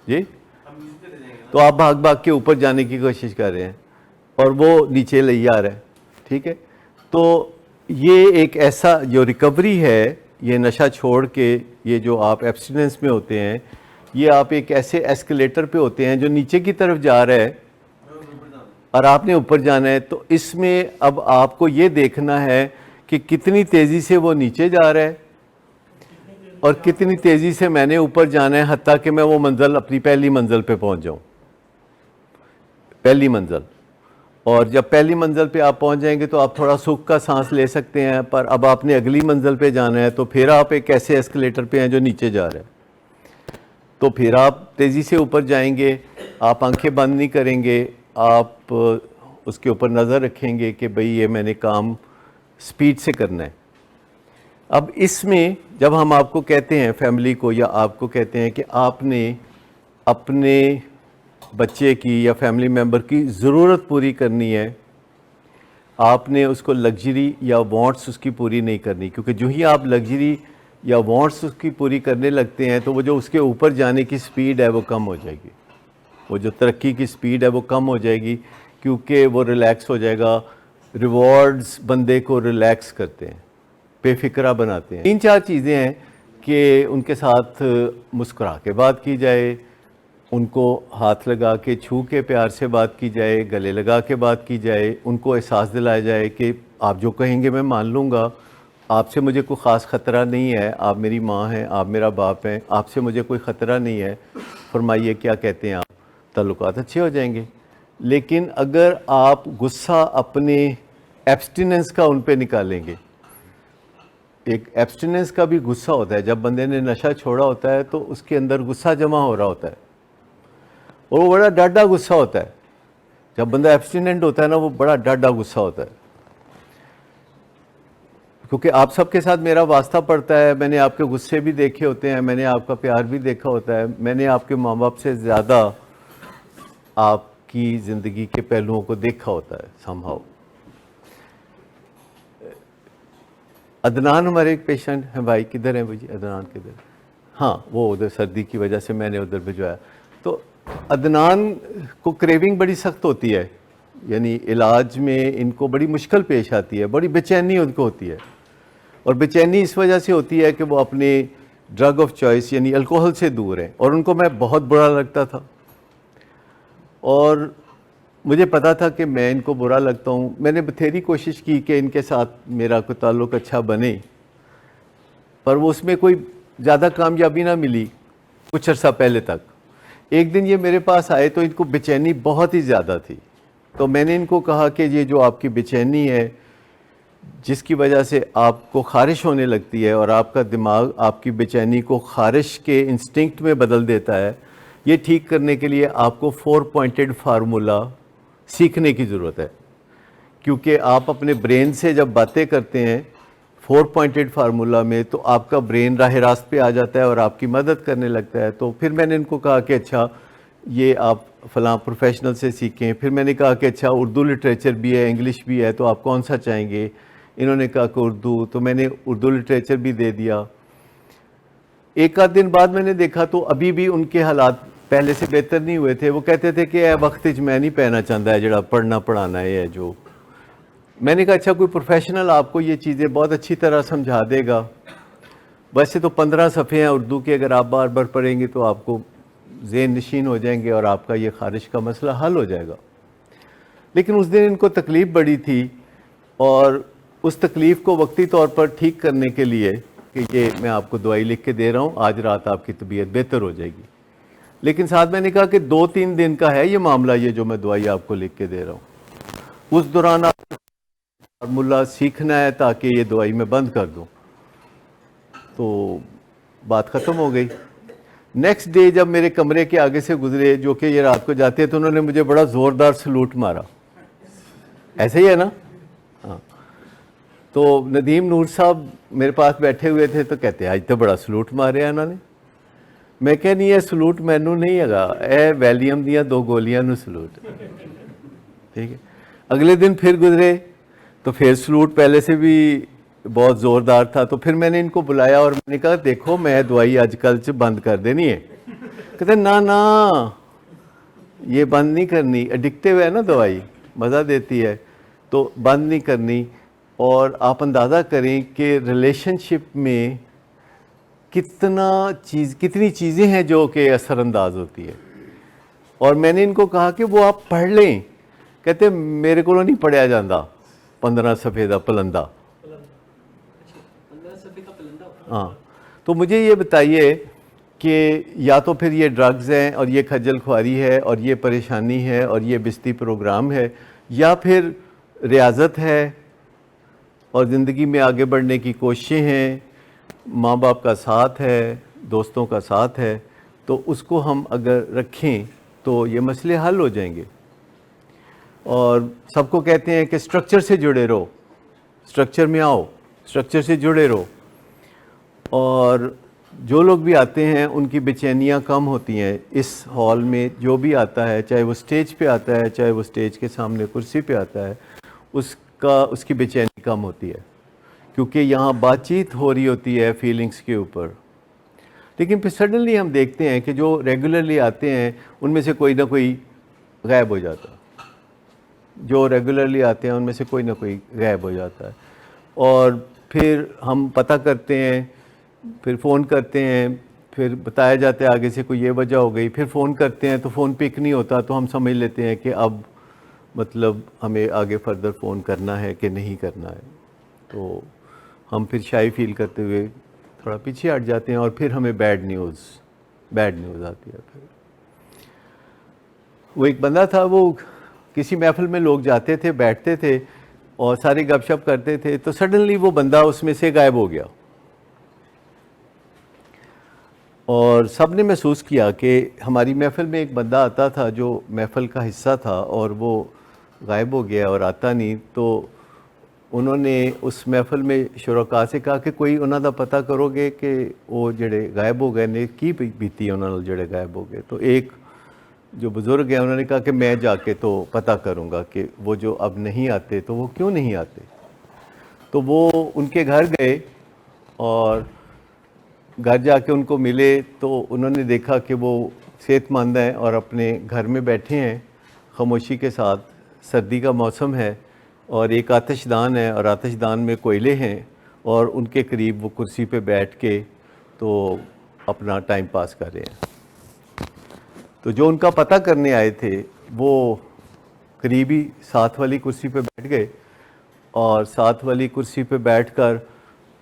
جی؟ تو آپ بھاگ بھاگ کے اوپر جانے کی کوشش کر رہے ہیں اور وہ نیچے لے آ رہا ہے. ٹھیک ہے, تو یہ ایک ایسا جو ریکوری ہے, یہ نشہ چھوڑ کے یہ جو آپ ایبسٹیننس میں ہوتے ہیں, یہ آپ ایک ایسے ایسکلیٹر پہ ہوتے ہیں جو نیچے کی طرف جا رہا ہے اور آپ نے اوپر جانا ہے. تو اس میں اب آپ کو یہ دیکھنا ہے کہ کتنی تیزی سے وہ نیچے جا رہا ہے اور کتنی تیزی سے میں نے اوپر جانا ہے, حتیٰ کہ میں وہ منزل اپنی پہلی منزل پہ پہنچ جاؤں, پہلی منزل. اور جب پہلی منزل پہ آپ پہنچ جائیں گے تو آپ تھوڑا سکھ کا سانس لے سکتے ہیں, پر اب آپ نے اگلی منزل پہ جانا ہے تو پھر آپ ایک ایسے ایسکلیٹر پہ ہیں جو نیچے جا رہا ہے. تو پھر آپ تیزی سے اوپر جائیں گے, آپ آنکھیں بند نہیں کریں گے, آپ اس کے اوپر نظر رکھیں گے کہ بھئی یہ میں نے کام سپیڈ سے کرنا ہے. اب اس میں جب ہم آپ کو کہتے ہیں, فیملی کو یا آپ کو کہتے ہیں کہ آپ نے اپنے بچے کی یا فیملی ممبر کی ضرورت پوری کرنی ہے, آپ نے اس کو لگژری یا وانٹس اس کی پوری نہیں کرنی, کیونکہ جو ہی آپ لگژری یا وانٹس اس کی پوری کرنے لگتے ہیں تو وہ جو اس کے اوپر جانے کی سپیڈ ہے وہ کم ہو جائے گی, وہ جو ترقی کی سپیڈ ہے وہ کم ہو جائے گی, کیونکہ وہ ریلیکس ہو جائے گا. ریوارڈز بندے کو ریلیکس کرتے ہیں, بے فکرہ بناتے ہیں. 3-4 چیزیں ہیں کہ ان کے ساتھ مسکرا کے بات کی جائے, ان کو ہاتھ لگا کے چھو کے پیار سے بات کی جائے, گلے لگا کے بات کی جائے, ان کو احساس دلایا جائے کہ آپ جو کہیں گے میں مان لوں گا, آپ سے مجھے کوئی خاص خطرہ نہیں ہے, آپ میری ماں ہیں, آپ میرا باپ ہیں, آپ سے مجھے کوئی خطرہ نہیں ہے, فرمائیے کیا کہتے ہیں آپ. تعلقات اچھے ہو جائیں گے. لیکن اگر آپ غصہ اپنے ایبسٹیننس کا ان پہ نکالیں گے, ایک ایبسٹیننس کا بھی غصہ ہوتا ہے. جب بندے نے نشہ چھوڑا ہوتا ہے تو اس کے اندر غصہ جمع ہو رہا ہوتا ہے اور وہ بڑا ڈاڈا غصہ ہوتا ہے. جب بندہ ایبسٹیننٹ ہوتا ہے نا وہ بڑا ڈاڈا غصہ ہوتا ہے, کیونکہ آپ سب کے ساتھ میرا واسطہ پڑتا ہے. میں نے آپ کے غصے بھی دیکھے ہوتے ہیں, میں نے آپ کا پیار بھی دیکھا ہوتا ہے, میں نے آپ کے ماں باپ سے زیادہ آپ کی زندگی کے پہلوؤں کو دیکھا ہوتا ہے سم ہاؤ. عدنان ہمارے ایک پیشنٹ ہیں بھائی, کدھر ہیں بھائی عدنان کدھر؟ ہاں وہ ادھر سردی کی وجہ سے میں نے ادھر بھجوایا. تو عدنان کو کریونگ بڑی سخت ہوتی ہے, یعنی علاج میں ان کو بڑی مشکل پیش آتی ہے, بڑی بے چینی ان کو ہوتی ہے. اور بے چینی اس وجہ سے ہوتی ہے کہ وہ اپنے ڈرگ آف چوائس یعنی الکوہل سے دور ہیں, اور ان کو میں بہت برا لگتا تھا اور مجھے پتا تھا کہ میں ان کو برا لگتا ہوں. میں نے بتھیری کوشش کی کہ ان کے ساتھ میرا کوئی تعلق اچھا بنے, پر وہ اس میں کوئی زیادہ کامیابی نہ ملی کچھ عرصہ پہلے تک. ایک دن یہ میرے پاس آئے تو ان کو بے چینی بہت ہی زیادہ تھی. تو میں نے ان کو کہا کہ یہ جو آپ کی بے چینی ہے جس کی وجہ سے آپ کو خارش ہونے لگتی ہے اور آپ کا دماغ آپ کی بے چینی کو خارش کے انسٹنکٹ میں بدل دیتا ہے, یہ ٹھیک کرنے کے لیے آپ کو 4 پوائنٹڈ فارمولا سیکھنے کی ضرورت ہے. کیونکہ آپ اپنے برین سے جب باتیں کرتے ہیں 4 پوائنٹڈ فارمولا میں تو آپ کا برین راہ راست پہ آ جاتا ہے اور آپ کی مدد کرنے لگتا ہے. تو پھر میں نے ان کو کہا کہ اچھا یہ آپ فلاں پروفیشنل سے سیکھیں. پھر میں نے کہا کہ اچھا اردو لٹریچر بھی ہے, انگلش بھی ہے, تو آپ کون سا چاہیں گے؟ انہوں نے کہا کہ اردو. تو میں نے اردو لٹریچر بھی دے دیا. ایک آدھ دن بعد میں نے دیکھا تو ابھی بھی ان کے حالات پہلے سے بہتر نہیں ہوئے تھے. وہ کہتے تھے کہ اے وقت میں نہیں پہنا چاہتا ہے جڑا پڑھنا پڑھانا ہے جو. میں نے کہا اچھا کوئی پروفیشنل آپ کو یہ چیزیں بہت اچھی طرح سمجھا دے گا. ویسے تو 15 صفحے ہیں اردو کے, اگر آپ بار بار پڑھیں گے تو آپ کو ذہن نشین ہو جائیں گے اور آپ کا یہ خارش کا مسئلہ حل ہو جائے گا. لیکن اس دن ان کو تکلیف بڑی تھی اور اس تکلیف کو وقتی طور پر ٹھیک کرنے کے لیے کہ یہ میں آپ کو دوائی لکھ کے دے رہا ہوں, آج رات آپ کی طبیعت بہتر ہو جائے گی. لیکن ساتھ میں نے کہا کہ 2-3 دن کا ہے یہ معاملہ, یہ جو میں دوائی آپ کو لکھ کے دے رہا ہوں. اس دوران آپ فارمولا سیکھنا ہے تاکہ یہ دوائی میں بند کر دوں. تو بات ختم ہو گئی. نیکسٹ ڈے جب میرے کمرے کے آگے سے گزرے, جو کہ یہ رات کو جاتے ہیں, تو انہوں نے مجھے بڑا زوردار سلوٹ مارا. ایسے ہی ہے نا؟ ہاں. تو ندیم نور صاحب میرے پاس بیٹھے ہوئے تھے تو کہتے ہیں آج تو بڑا سلوٹ مارے ہیں انہوں نے. میں کہ نہیں یہ سلوٹ مینو نہیں ہے گا, اے ویلیم دیا 2 گولیاں نو سلوٹ. ٹھیک ہے. اگلے دن پھر گزرے تو پھر سلوٹ پہلے سے بھی بہت زوردار تھا. تو پھر میں نے ان کو بلایا اور میں نے کہا دیکھو میں دوائی آج کل بند کر دینی ہے. کہتے نا یہ بند نہیں کرنی, ایڈکٹیو ہے نا دوائی, مزہ دیتی ہے تو بند نہیں کرنی. اور آپ اندازہ کریں کہ ریلیشن شپ میں کتنی چیزیں ہیں جو کہ اثر انداز ہوتی ہے. اور میں نے ان کو کہا کہ وہ آپ پڑھ لیں. کہتے میرے کو نہیں پڑھیا جاتا 15 صفحے کا پلندہ. ہاں. تو مجھے یہ بتائیے کہ یا تو پھر یہ ڈرگز ہیں اور یہ کھجل خواری ہے اور یہ پریشانی ہے اور یہ بستی پروگرام ہے, یا پھر ریاضت ہے اور زندگی میں آگے بڑھنے کی کوششیں ہیں, ماں باپ کا ساتھ ہے, دوستوں کا ساتھ ہے. تو اس کو ہم اگر رکھیں تو یہ مسئلے حل ہو جائیں گے. اور سب کو کہتے ہیں کہ سٹرکچر سے جڑے رہو, سٹرکچر میں آؤ, سٹرکچر سے جڑے رہو. اور جو لوگ بھی آتے ہیں ان کی بے چینیاں کم ہوتی ہیں. اس ہال میں جو بھی آتا ہے, چاہے وہ سٹیج پہ آتا ہے, چاہے وہ سٹیج کے سامنے کرسی پہ آتا ہے, اس کی بے چینی کم ہوتی ہے, کیونکہ یہاں بات چیت ہو رہی ہوتی ہے فیلنگز کے اوپر. لیکن پھر سڈنلی ہم دیکھتے ہیں کہ جو ریگولرلی آتے ہیں ان میں سے کوئی نہ کوئی غائب ہو جاتا ہے. جو ریگولرلی آتے ہیں ان میں سے کوئی نہ کوئی غائب ہو جاتا ہے. اور پھر ہم پتہ کرتے ہیں, پھر فون کرتے ہیں, پھر بتایا جاتا ہے آگے سے کوئی یہ وجہ ہو گئی. پھر فون کرتے ہیں تو فون پک نہیں ہوتا, تو ہم سمجھ لیتے ہیں کہ اب مطلب ہمیں آگے فردر فون کرنا ہے کہ نہیں کرنا ہے. تو ہم پھر شائی فیل کرتے ہوئے تھوڑا پیچھے ہٹ جاتے ہیں اور پھر ہمیں بیڈ نیوز آتی ہے. پھر وہ ایک بندہ تھا, وہ کسی محفل میں لوگ جاتے تھے, بیٹھتے تھے اور سارے گپ شپ کرتے تھے, تو سڈنلی وہ بندہ اس میں سے غائب ہو گیا. اور سب نے محسوس کیا کہ ہماری محفل میں ایک بندہ آتا تھا جو محفل کا حصہ تھا اور وہ غائب ہو گیا اور آتا نہیں. تو انہوں نے اس محفل میں شرکاء سے کہا کہ کوئی انہوں دا پتہ کرو گے کہ وہ جڑے غائب ہو گئے نے کی بیتی انہوں نے جڑے غائب ہو گئے. تو ایک جو بزرگ ہیں انہوں نے کہا کہ میں جا کے تو پتہ کروں گا کہ وہ جو اب نہیں آتے تو وہ کیوں نہیں آتے. تو وہ ان کے گھر گئے اور گھر جا کے ان کو ملے تو انہوں نے دیکھا کہ وہ صحت مند ہیں اور اپنے گھر میں بیٹھے ہیں خاموشی کے ساتھ. سردی کا موسم ہے اور ایک آتش دان ہے اور آتش دان میں کوئلے ہیں اور ان کے قریب وہ کرسی پہ بیٹھ کے تو اپنا ٹائم پاس کر رہے ہیں. تو جو ان کا پتہ کرنے آئے تھے وہ قریبی ساتھ والی کرسی پہ بیٹھ گئے اور ساتھ والی کرسی پہ بیٹھ کر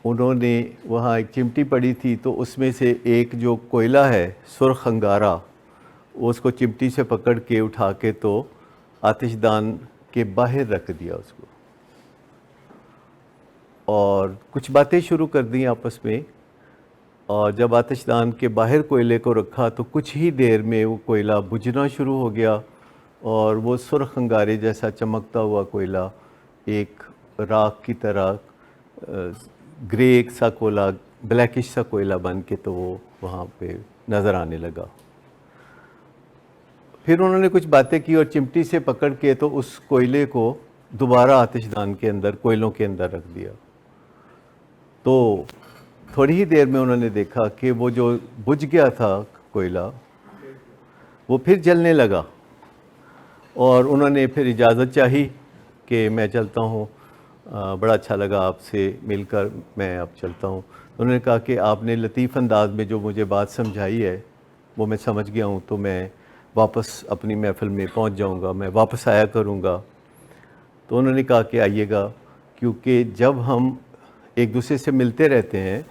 انہوں نے وہاں ایک چمٹی پڑی تھی تو اس میں سے ایک جو کوئلہ ہے سرخ انگارہ وہ اس کو چمٹی سے پکڑ کے اٹھا کے تو آتش دان کے باہر رکھ دیا اس کو اور کچھ باتیں شروع کر دیں آپس میں. اور جب آتش دان کے باہر کوئلے کو رکھا تو کچھ ہی دیر میں وہ کوئلہ بجھنا شروع ہو گیا اور وہ سرخ انگارے جیسا چمکتا ہوا کوئلہ ایک راکھ کی طرح گرے سا کوئلہ بلیکش سا کوئلہ بن کے تو وہ وہاں پہ نظر آنے لگا. پھر انہوں نے کچھ باتیں کی اور چمٹی سے پکڑ کے تو اس کوئلے کو دوبارہ آتش دان کے اندر کوئلوں کے اندر رکھ دیا. تو تھوڑی ہی دیر میں انہوں نے دیکھا کہ وہ جو بجھ گیا تھا کوئلہ وہ پھر جلنے لگا اور انہوں نے پھر اجازت چاہی کہ میں چلتا ہوں, بڑا اچھا لگا آپ سے مل کر, میں اب چلتا ہوں. انہوں نے کہا کہ آپ نے لطیف انداز میں جو مجھے بات سمجھائی ہے وہ میں سمجھ گیا ہوں, تو میں واپس اپنی محفل میں پہنچ جاؤں گا, میں واپس آیا کروں گا. تو انہوں نے کہا کہ آئیے گا, کیونکہ جب ہم ایک دوسرے سے ملتے رہتے ہیں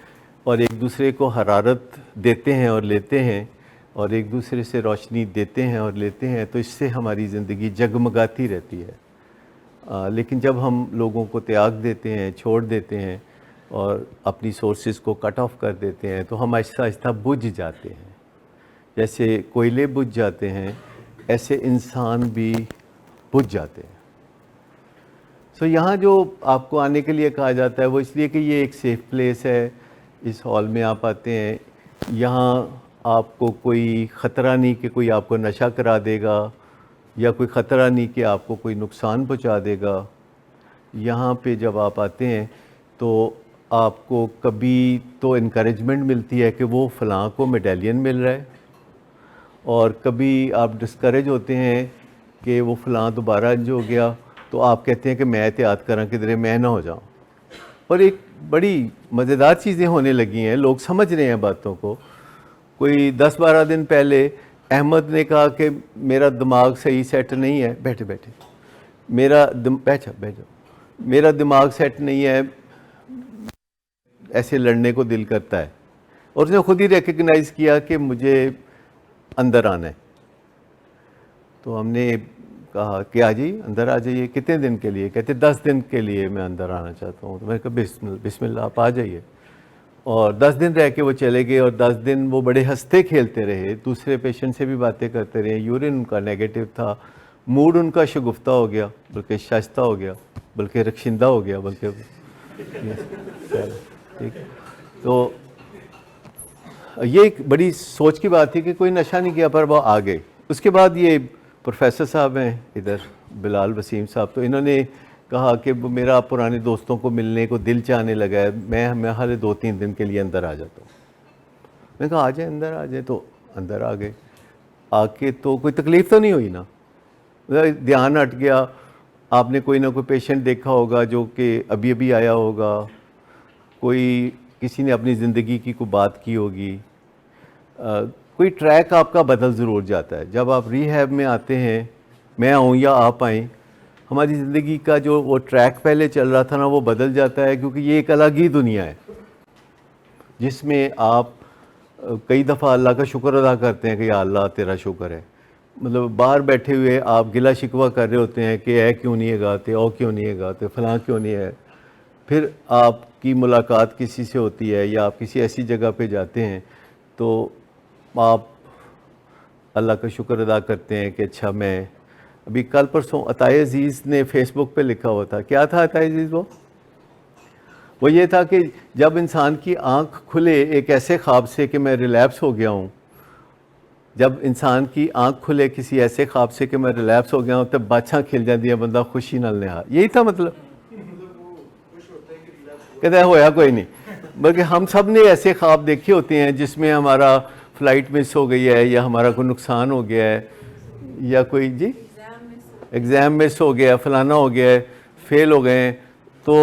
اور ایک دوسرے کو حرارت دیتے ہیں اور لیتے ہیں اور ایک دوسرے سے روشنی دیتے ہیں اور لیتے ہیں تو اس سے ہماری زندگی جگمگاتی رہتی ہے. لیکن جب ہم لوگوں کو تیاگ دیتے ہیں, چھوڑ دیتے ہیں اور اپنی سورسز کو کٹ آف کر دیتے ہیں تو ہم آہستہ آہستہ بجھ جاتے ہیں. جیسے کوئلے بجھ جاتے ہیں ایسے انسان بھی بجھ جاتے ہیں. سو یہاں جو آپ کو آنے کے لیے کہا جاتا ہے وہ اس لیے کہ یہ ایک سیف پلیس ہے. اس ہال میں آپ آتے ہیں, یہاں آپ کو کوئی خطرہ نہیں کہ کوئی آپ کو نشہ کرا دے گا یا کوئی خطرہ نہیں کہ آپ کو کوئی نقصان پہنچا دے گا. یہاں پہ جب آپ آتے ہیں تو آپ کو کبھی تو انکریجمنٹ ملتی ہے کہ وہ فلاں کو میڈالین مل رہا ہے اور کبھی آپ ڈسکریج ہوتے ہیں کہ وہ فلاں دوبارہ انج ہو گیا تو آپ کہتے ہیں کہ میں احتیاط کراں کدھر میں نہ ہو جاؤں. اور ایک بڑی مزیدار چیزیں ہونے لگی ہیں, لوگ سمجھ رہے ہیں باتوں کو. کوئی 10-12 دن پہلے احمد نے کہا کہ میرا دماغ صحیح سیٹ نہیں ہے, بیٹھے میرا دماغ سیٹ نہیں ہے, ایسے لڑنے کو دل کرتا ہے. اور اس نے خود ہی ریکگنائز کیا کہ مجھے اندر آنا ہے. تو ہم نے کہا کہ جی اندر آ جائیے. کتنے دن کے لیے؟ کہتے 10 دن کے لیے میں اندر آنا چاہتا ہوں. تو میں نے کہا بسم اللہ آپ آ جائیے. اور 10 دن رہ کے وہ چلے گئے اور 10 دن وہ بڑے ہنستے کھیلتے رہے, دوسرے پیشنٹ سے بھی باتیں کرتے رہے. یورین ان کا نیگیٹو تھا, موڈ ان کا شگفتہ ہو گیا, بلکہ شائستہ ہو گیا, بلکہ رخشندہ ہو گیا, بلکہ ٹھیک. تو یہ ایک بڑی سوچ کی بات تھی کہ کوئی نشہ نہیں کیا پر وہ آ گئے. اس کے بعد یہ پروفیسر صاحب ہیں ادھر, بلال وسیم صاحب, تو انہوں نے کہا کہ میرا پرانے دوستوں کو ملنے کو دل چاہنے لگا ہے, میں ہر 2-3 دن کے لیے اندر آ جاتا ہوں. میں کہا آ جائیں اندر آ جائیں. تو اندر آ گئے. آ کے تو کوئی تکلیف تو نہیں ہوئی نا, دھیان ہٹ گیا. آپ نے کوئی نہ کوئی پیشنٹ دیکھا ہوگا جو کہ ابھی آیا ہوگا, کوئی کسی نے اپنی زندگی کی کوئی بات کی ہوگی, کوئی ٹریک آپ کا بدل ضرور جاتا ہے. جب آپ ری ہیب میں آتے ہیں, میں آؤں یا آپ آئیں, ہماری زندگی کا جو وہ ٹریک پہلے چل رہا تھا نا وہ بدل جاتا ہے, کیونکہ یہ ایک الگ ہی دنیا ہے جس میں آپ کئی دفعہ اللہ کا شکر ادا کرتے ہیں کہ یا اللہ تیرا شکر ہے. مطلب باہر بیٹھے ہوئے آپ گلا شکوہ کر رہے ہوتے ہیں کہ اے کیوں نہیں ہے گاتے, او کیوں نہیں ہے گاتے, فلاں کیوں نہیں ہے. پھر آپ کی ملاقات کسی سے ہوتی ہے یا آپ کسی ایسی جگہ پہ جاتے ہیں تو آپ اللہ کا شکر ادا کرتے ہیں کہ اچھا میں ابھی کل پرسوں عطائے عزیز نے فیس بک پہ لکھا ہوا تھا. کیا تھا عطائے عزیز؟ وہ یہ تھا کہ جب انسان کی آنکھ کھلے ایک ایسے خواب سے کہ میں ریلیپس ہو گیا ہوں، جب انسان کی آنکھ کھلے کسی ایسے خواب سے کہ میں ریلیپس ہو گیا ہوں، تب باچھاں کھل جاتی ہیں، بندہ خوشی نال نہا. یہی تھا مطلب. کہتا ہے ہویا کوئی نہیں، بلکہ ہم سب نے ایسے خواب دیکھے ہوتے ہیں جس میں ہمارا فلائٹ مس ہو گئی ہے، یا ہمارا کوئی نقصان ہو گیا ہے، یا کوئی ایگزام مس ہو گیا، فلانا ہو گیا ہے، فیل ہو گئے ہیں. تو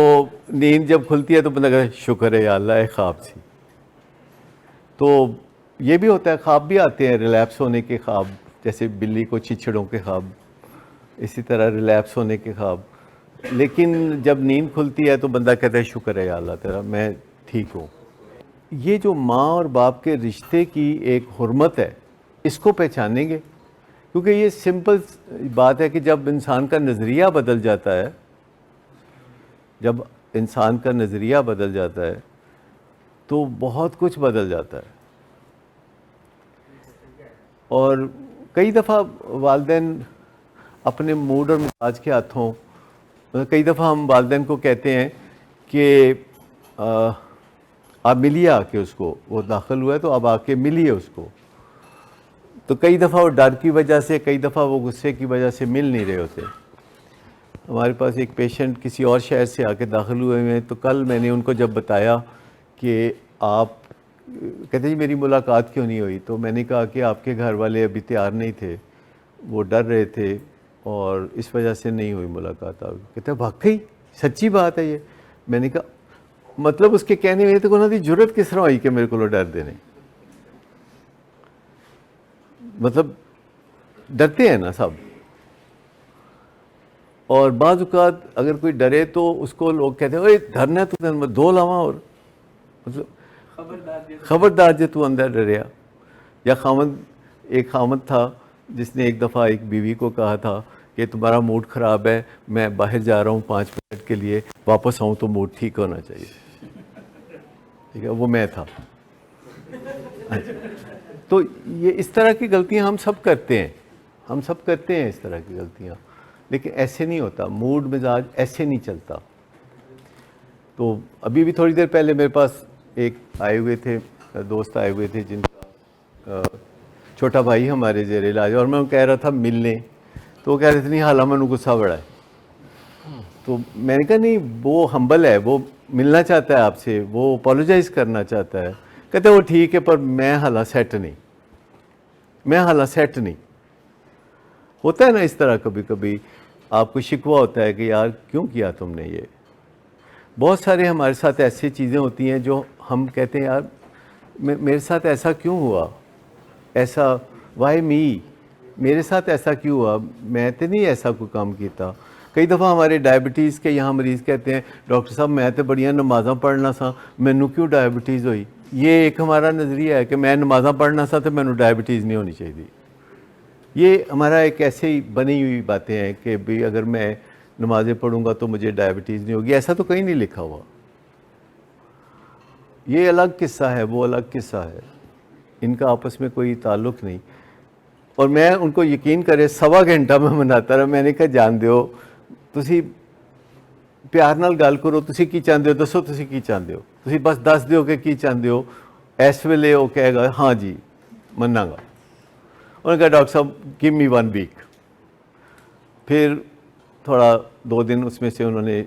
نیند جب کھلتی ہے تو بندہ کہتا ہے شکر ہے یا اللہ اے خواب سی. تو یہ بھی ہوتا ہے، خواب بھی آتے ہیں ریلیپس ہونے کے خواب، جیسے بلی کو چچڑوں کے خواب، اسی طرح ریلیپس ہونے کے خواب. لیکن جب نیند کھلتی ہے تو بندہ کہتا ہے شکر ہے یا اللہ تیرا میں ٹھیک ہوں. یہ جو ماں اور باپ کے رشتے کی ایک حرمت ہے، اس کو پہچانیں گے، کیونکہ یہ سمپل بات ہے کہ جب انسان کا نظریہ بدل جاتا ہے، جب انسان کا نظریہ بدل جاتا ہے تو بہت کچھ بدل جاتا ہے. اور کئی دفعہ والدین اپنے موڈ اور مزاج کے ہاتھوں، کئی دفعہ ہم والدین کو کہتے ہیں کہ آپ ملیے آ کے اس کو، وہ داخل ہوا ہے تو اب آ کے ملیے اس کو. تو کئی دفعہ وہ ڈر کی وجہ سے، کئی دفعہ وہ غصے کی وجہ سے مل نہیں رہے ہوتے. ہمارے پاس ایک پیشنٹ کسی اور شہر سے آ کے داخل ہوئے ہیں، تو کل میں نے ان کو جب بتایا کہ آپ کہتے جی میری ملاقات کیوں نہیں ہوئی، تو میں نے کہا کہ آپ کے گھر والے ابھی تیار نہیں تھے، وہ ڈر رہے تھے اور اس وجہ سے نہیں ہوئی ملاقات. آپ کہتے ہیں واقعی سچی بات ہے یہ؟ میں نے کہا مطلب اس کے کہنے میں تو انہوں نے جرت کس طرح ہوئی کہ میرے کو ڈر دینے. مطلب ڈرتے ہیں نا سب، اور بعض اوقات اگر کوئی ڈرے تو اس کو لوگ کہتے ہیں اوے ڈرنا تو دو لاواں، اور مطلب خبردار جے تو اندر ڈریا. یا ایک خامد تھا جس نے ایک دفعہ ایک بیوی کو کہا تھا کہ تمہارا موڈ خراب ہے، میں باہر جا رہا ہوں 5 منٹ کے لیے، واپس آؤں تو موڈ ٹھیک ہونا چاہیے. ٹھیک ہے، وہ میں تھا. تو یہ اس طرح کی غلطیاں ہم سب کرتے ہیں، ہم سب کرتے ہیں اس طرح کی غلطیاں، لیکن ایسے نہیں ہوتا. موڈ مزاج ایسے نہیں چلتا. تو ابھی بھی تھوڑی دیر پہلے میرے پاس ایک آئے ہوئے تھے، دوست آئے ہوئے تھے جن کا چھوٹا بھائی ہمارے زیر علاج، اور میں ان کو کہہ رہا تھا ملنے، تو وہ کہہ رہے تھے نہیں حالہ میں غصہ بڑا ہے. تو میں نے کہا نہیں، وہ ہمبل ہے، وہ ملنا چاہتا ہے آپ سے، وہ اپولوجائز کرنا چاہتا ہے. کہتے وہ ٹھیک ہے پر میں حالہ سیٹ نہیں، میں حالہ سیٹ نہیں. ہوتا ہے نا اس طرح، کبھی کبھی آپ کو شکوہ ہوتا ہے کہ یار کیوں کیا تم نے یہ. بہت سارے ہمارے ساتھ ایسی چیزیں ہوتی ہیں جو ہم کہتے ہیں یار میرے ساتھ ایسا کیوں ہوا، ایسا وائی می، میرے ساتھ ایسا کیوں ہوا، میں تو نہیں ایسا کوئی کام کیتا. کئی دفعہ ہمارے ڈائبٹیز کے یہاں مریض کہتے ہیں ڈاکٹر صاحب میں تو بڑیاں نمازاں پڑھنا سا، مینوں کیوں ڈائبٹیز ہوئی. یہ ایک ہمارا نظریہ ہے کہ میں نمازاں پڑھنا سا تو مینوں ڈائبٹیز نہیں ہونی چاہیے. یہ ہمارا ایک ایسے ہی بنی ہوئی باتیں ہیں کہ بھی اگر میں نمازیں پڑھوں گا تو مجھے ڈائبٹیز نہیں ہوگی. ایسا تو کہیں نہیں لکھا ہوا. یہ الگ قصہ ہے، وہ الگ قصہ ہے، ان کا آپس میں کوئی تعلق نہیں. اور میں ان کو یقین کرے 1.25 گھنٹہ میں مناتا رہا. میں نے کہا جان دیو تسی پیار نال گل کرو، تسی کی چاہتے ہو دسو، تسی کی چاہتے ہو، تسی بس دس دیو کہ کی چاہتے ہو. اس ویلے وہ کہے گا ہاں جی منا گا. انہوں نے کہا ڈاکٹر صاحب گیو می 1 ویک. پھر تھوڑا 2 دن اس میں سے انہوں نے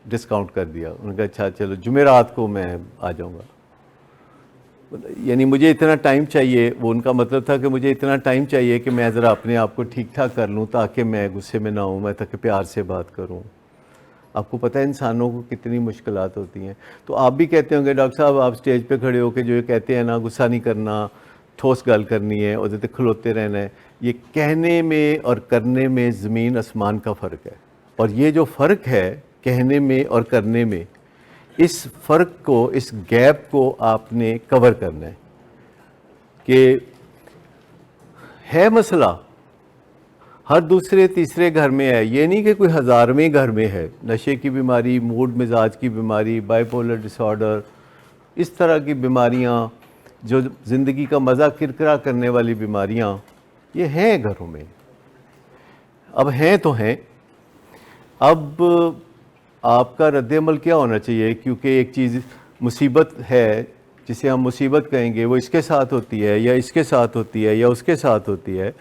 ڈسکاؤنٹ کر دیا. انہوں نے کہا اچھا چلو جمعرات کو میں آ جاؤں گا. یعنی مجھے اتنا ٹائم چاہیے، وہ ان کا مطلب تھا کہ مجھے اتنا ٹائم چاہیے کہ میں ذرا اپنے آپ کو ٹھیک ٹھاک کر لوں تاکہ میں غصے میں نہ ہوں، میں تاکہ پیار سے بات کروں. آپ کو پتہ ہے انسانوں کو کتنی مشکلات ہوتی ہیں. تو آپ بھی کہتے ہوں گے ڈاکٹر صاحب آپ اسٹیج پہ کھڑے ہو کے جو یہ کہتے ہیں نا غصہ نہیں کرنا، ٹھوس گل کرنی ہے اور کھلوتے رہنا ہے، یہ کہنے میں اور کرنے میں زمین آسمان کا فرق ہے. اور یہ جو فرق ہے کہنے میں اور کرنے میں، اس فرق کو، اس گیپ کو آپ نے کور کرنا ہے. کہ ہے مسئلہ ہر دوسرے تیسرے گھر میں ہے، یہ نہیں کہ کوئی 1000ویں گھر میں ہے. نشے کی بیماری، موڈ مزاج کی بیماری، بائی پولر ڈس آرڈر، اس طرح کی بیماریاں، جو زندگی کا مزہ کرکرا کرنے والی بیماریاں یہ ہیں گھروں میں. اب ہیں تو ہیں. اب آپ کا رد عمل کیا ہونا چاہیے؟ کیونکہ ایک چیز مصیبت ہے جسے ہم مصیبت کہیں گے، وہ اس کے ساتھ ہوتی ہے یا اس کے ساتھ ہوتی ہے یا اس کے ساتھ ہوتی ہے،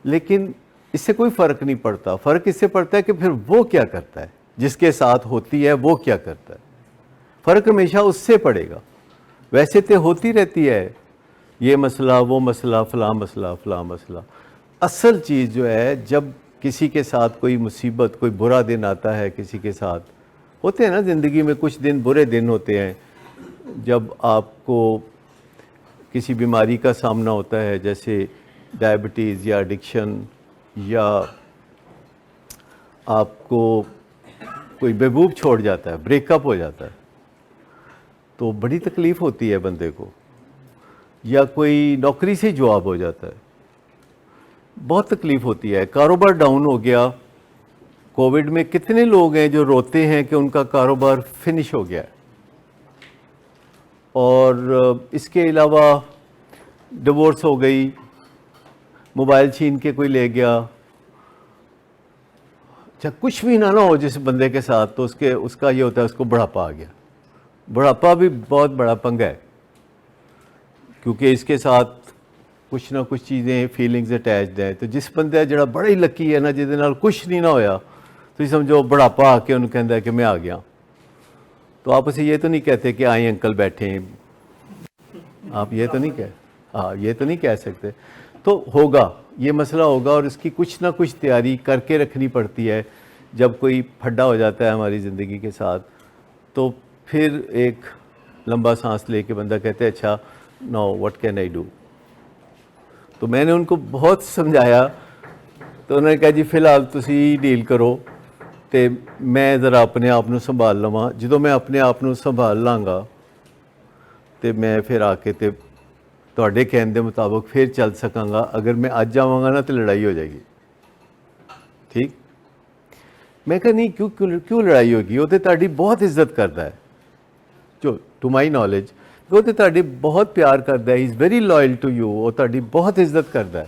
لیکن اس سے کوئی فرق نہیں پڑتا. فرق اس سے پڑتا ہے کہ پھر وہ کیا کرتا ہے، جس کے ساتھ ہوتی ہے وہ کیا کرتا ہے. فرق ہمیشہ اس سے پڑے گا. ویسے تو ہوتی رہتی ہے یہ مسئلہ وہ مسئلہ فلاں مسئلہ فلاں مسئلہ. اصل چیز جو ہے جب کسی کے ساتھ کوئی مصیبت، کوئی برا دن آتا ہے، کسی کے ساتھ ہوتے ہیں نا زندگی میں کچھ دن برے دن ہوتے ہیں، جب آپ کو کسی بیماری کا سامنا ہوتا ہے جیسے ڈائبٹیز یا ایڈکشن، یا آپ کو کوئی محبوب چھوڑ جاتا ہے، بریک اپ ہو جاتا ہے، تو بڑی تکلیف ہوتی ہے بندے کو. یا کوئی نوکری سے جواب ہو جاتا ہے، بہت تکلیف ہوتی ہے. کاروبار ڈاؤن ہو گیا. کووڈ میں کتنے لوگ ہیں جو روتے ہیں کہ ان کا کاروبار فنش ہو گیا ہے. اور اس کے علاوہ ڈیورس ہو گئی، موبائل چھین کے کوئی لے گیا، چاہے کچھ بھی نہ ہو جس بندے کے ساتھ، تو اس کا یہ ہوتا ہے اس کو بڑھاپا آ گیا. بڑھاپا بھی بہت بڑا پنگا ہے، کیونکہ اس کے ساتھ کچھ نہ کچھ چیزیں فیلنگز اٹیچڈ ہیں. تو جس بندے جڑا بڑا ہی لکی ہے نا، جس نال کچھ نہیں نہ ہویا، تو سمجھو بڑھاپا آ کے انہوں کہندا ہے کہ میں آ گیا. تو آپ اسے یہ تو نہیں کہتے کہ آئیں انکل بیٹھیں، آپ یہ تو نہیں کہہ سکتے. تو ہوگا یہ مسئلہ ہوگا، اور اس کی کچھ نہ کچھ تیاری کر کے رکھنی پڑتی ہے. جب کوئی پھڈا ہو جاتا ہے ہماری زندگی کے ساتھ، تو پھر ایک لمبا سانس لے کے بندہ کہتے ہے اچھا no what can I do. تو میں نے ان کو بہت سمجھایا، تو انہوں نے کہا جی فی الحال تسی ڈیل کرو تے میں ذرا اپنے آپ نو سنبھال لواں. جدوں میں اپنے آپ نو سنبھال لاں گا تے میں پھر آ کے تے تواڈے کہن دے مطابق پھر چل سکاں گا. اگر میں اج جاواں گا نا تو لڑائی ہو جائے گی. ٹھیک. میں کہا نہیں کیوں لڑائی ہوگی، وہ تو تہاڈی بہت عزت کردا ہے، جو ٹو مائی نالج وہ تو تہاڈی بہت پیار کردا ہے، he is very loyal to you, وہ تہاڈی بہت عزت کردا ہے.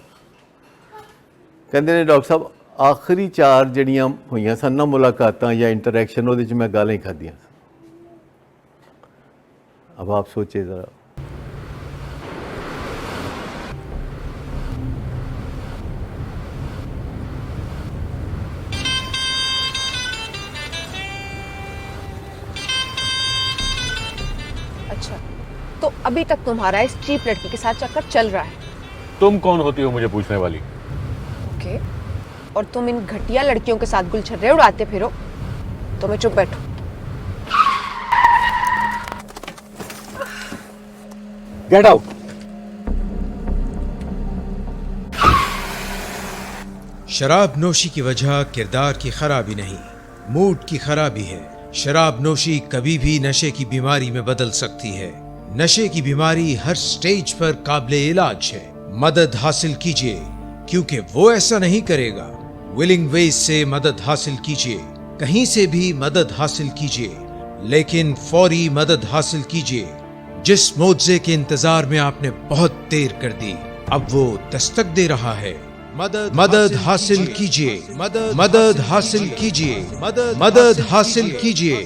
کہندے نے ڈاکٹر صاحب آخری 4 جڑیاں ہوئیاں سن نا ملاقاتاں یا انٹریکشن، وہ میں گالاں ہی کھادیاں. اب آپ سوچے ذرا. اچھا تو ابھی تک تمہارا اس چیپ لڑکی کے ساتھ چکر چل رہا ہے؟ تم کون ہوتی ہو مجھے پوچھنے والی؟ اوکے. اور تم ان گھٹیا لڑکیوں کے ساتھ گل چھرے اڑاتے پھرو، تو میں چپ بیٹھو. Get out. شراب نوشی کی وجہ کردار کی خرابی نہیں، موڈ کی خرابی ہے. شراب نوشی کبھی بھی نشے کی بیماری میں بدل سکتی ہے. نشے کی بیماری ہر سٹیج پر قابل علاج ہے. مدد حاصل کیجیے، کیونکہ وہ ایسا نہیں کرے گا. ولنگ ویز سے مدد حاصل کیجیے، کہیں سے بھی مدد حاصل کیجیے، لیکن فوری مدد حاصل کیجیے. جس معجزے کے انتظار میں آپ نے بہت دیر کر دی، اب وہ دستک دے رہا ہے. مدد حاصل کیجیے، مدد حاصل کیجیے، مدد حاصل کیجیے.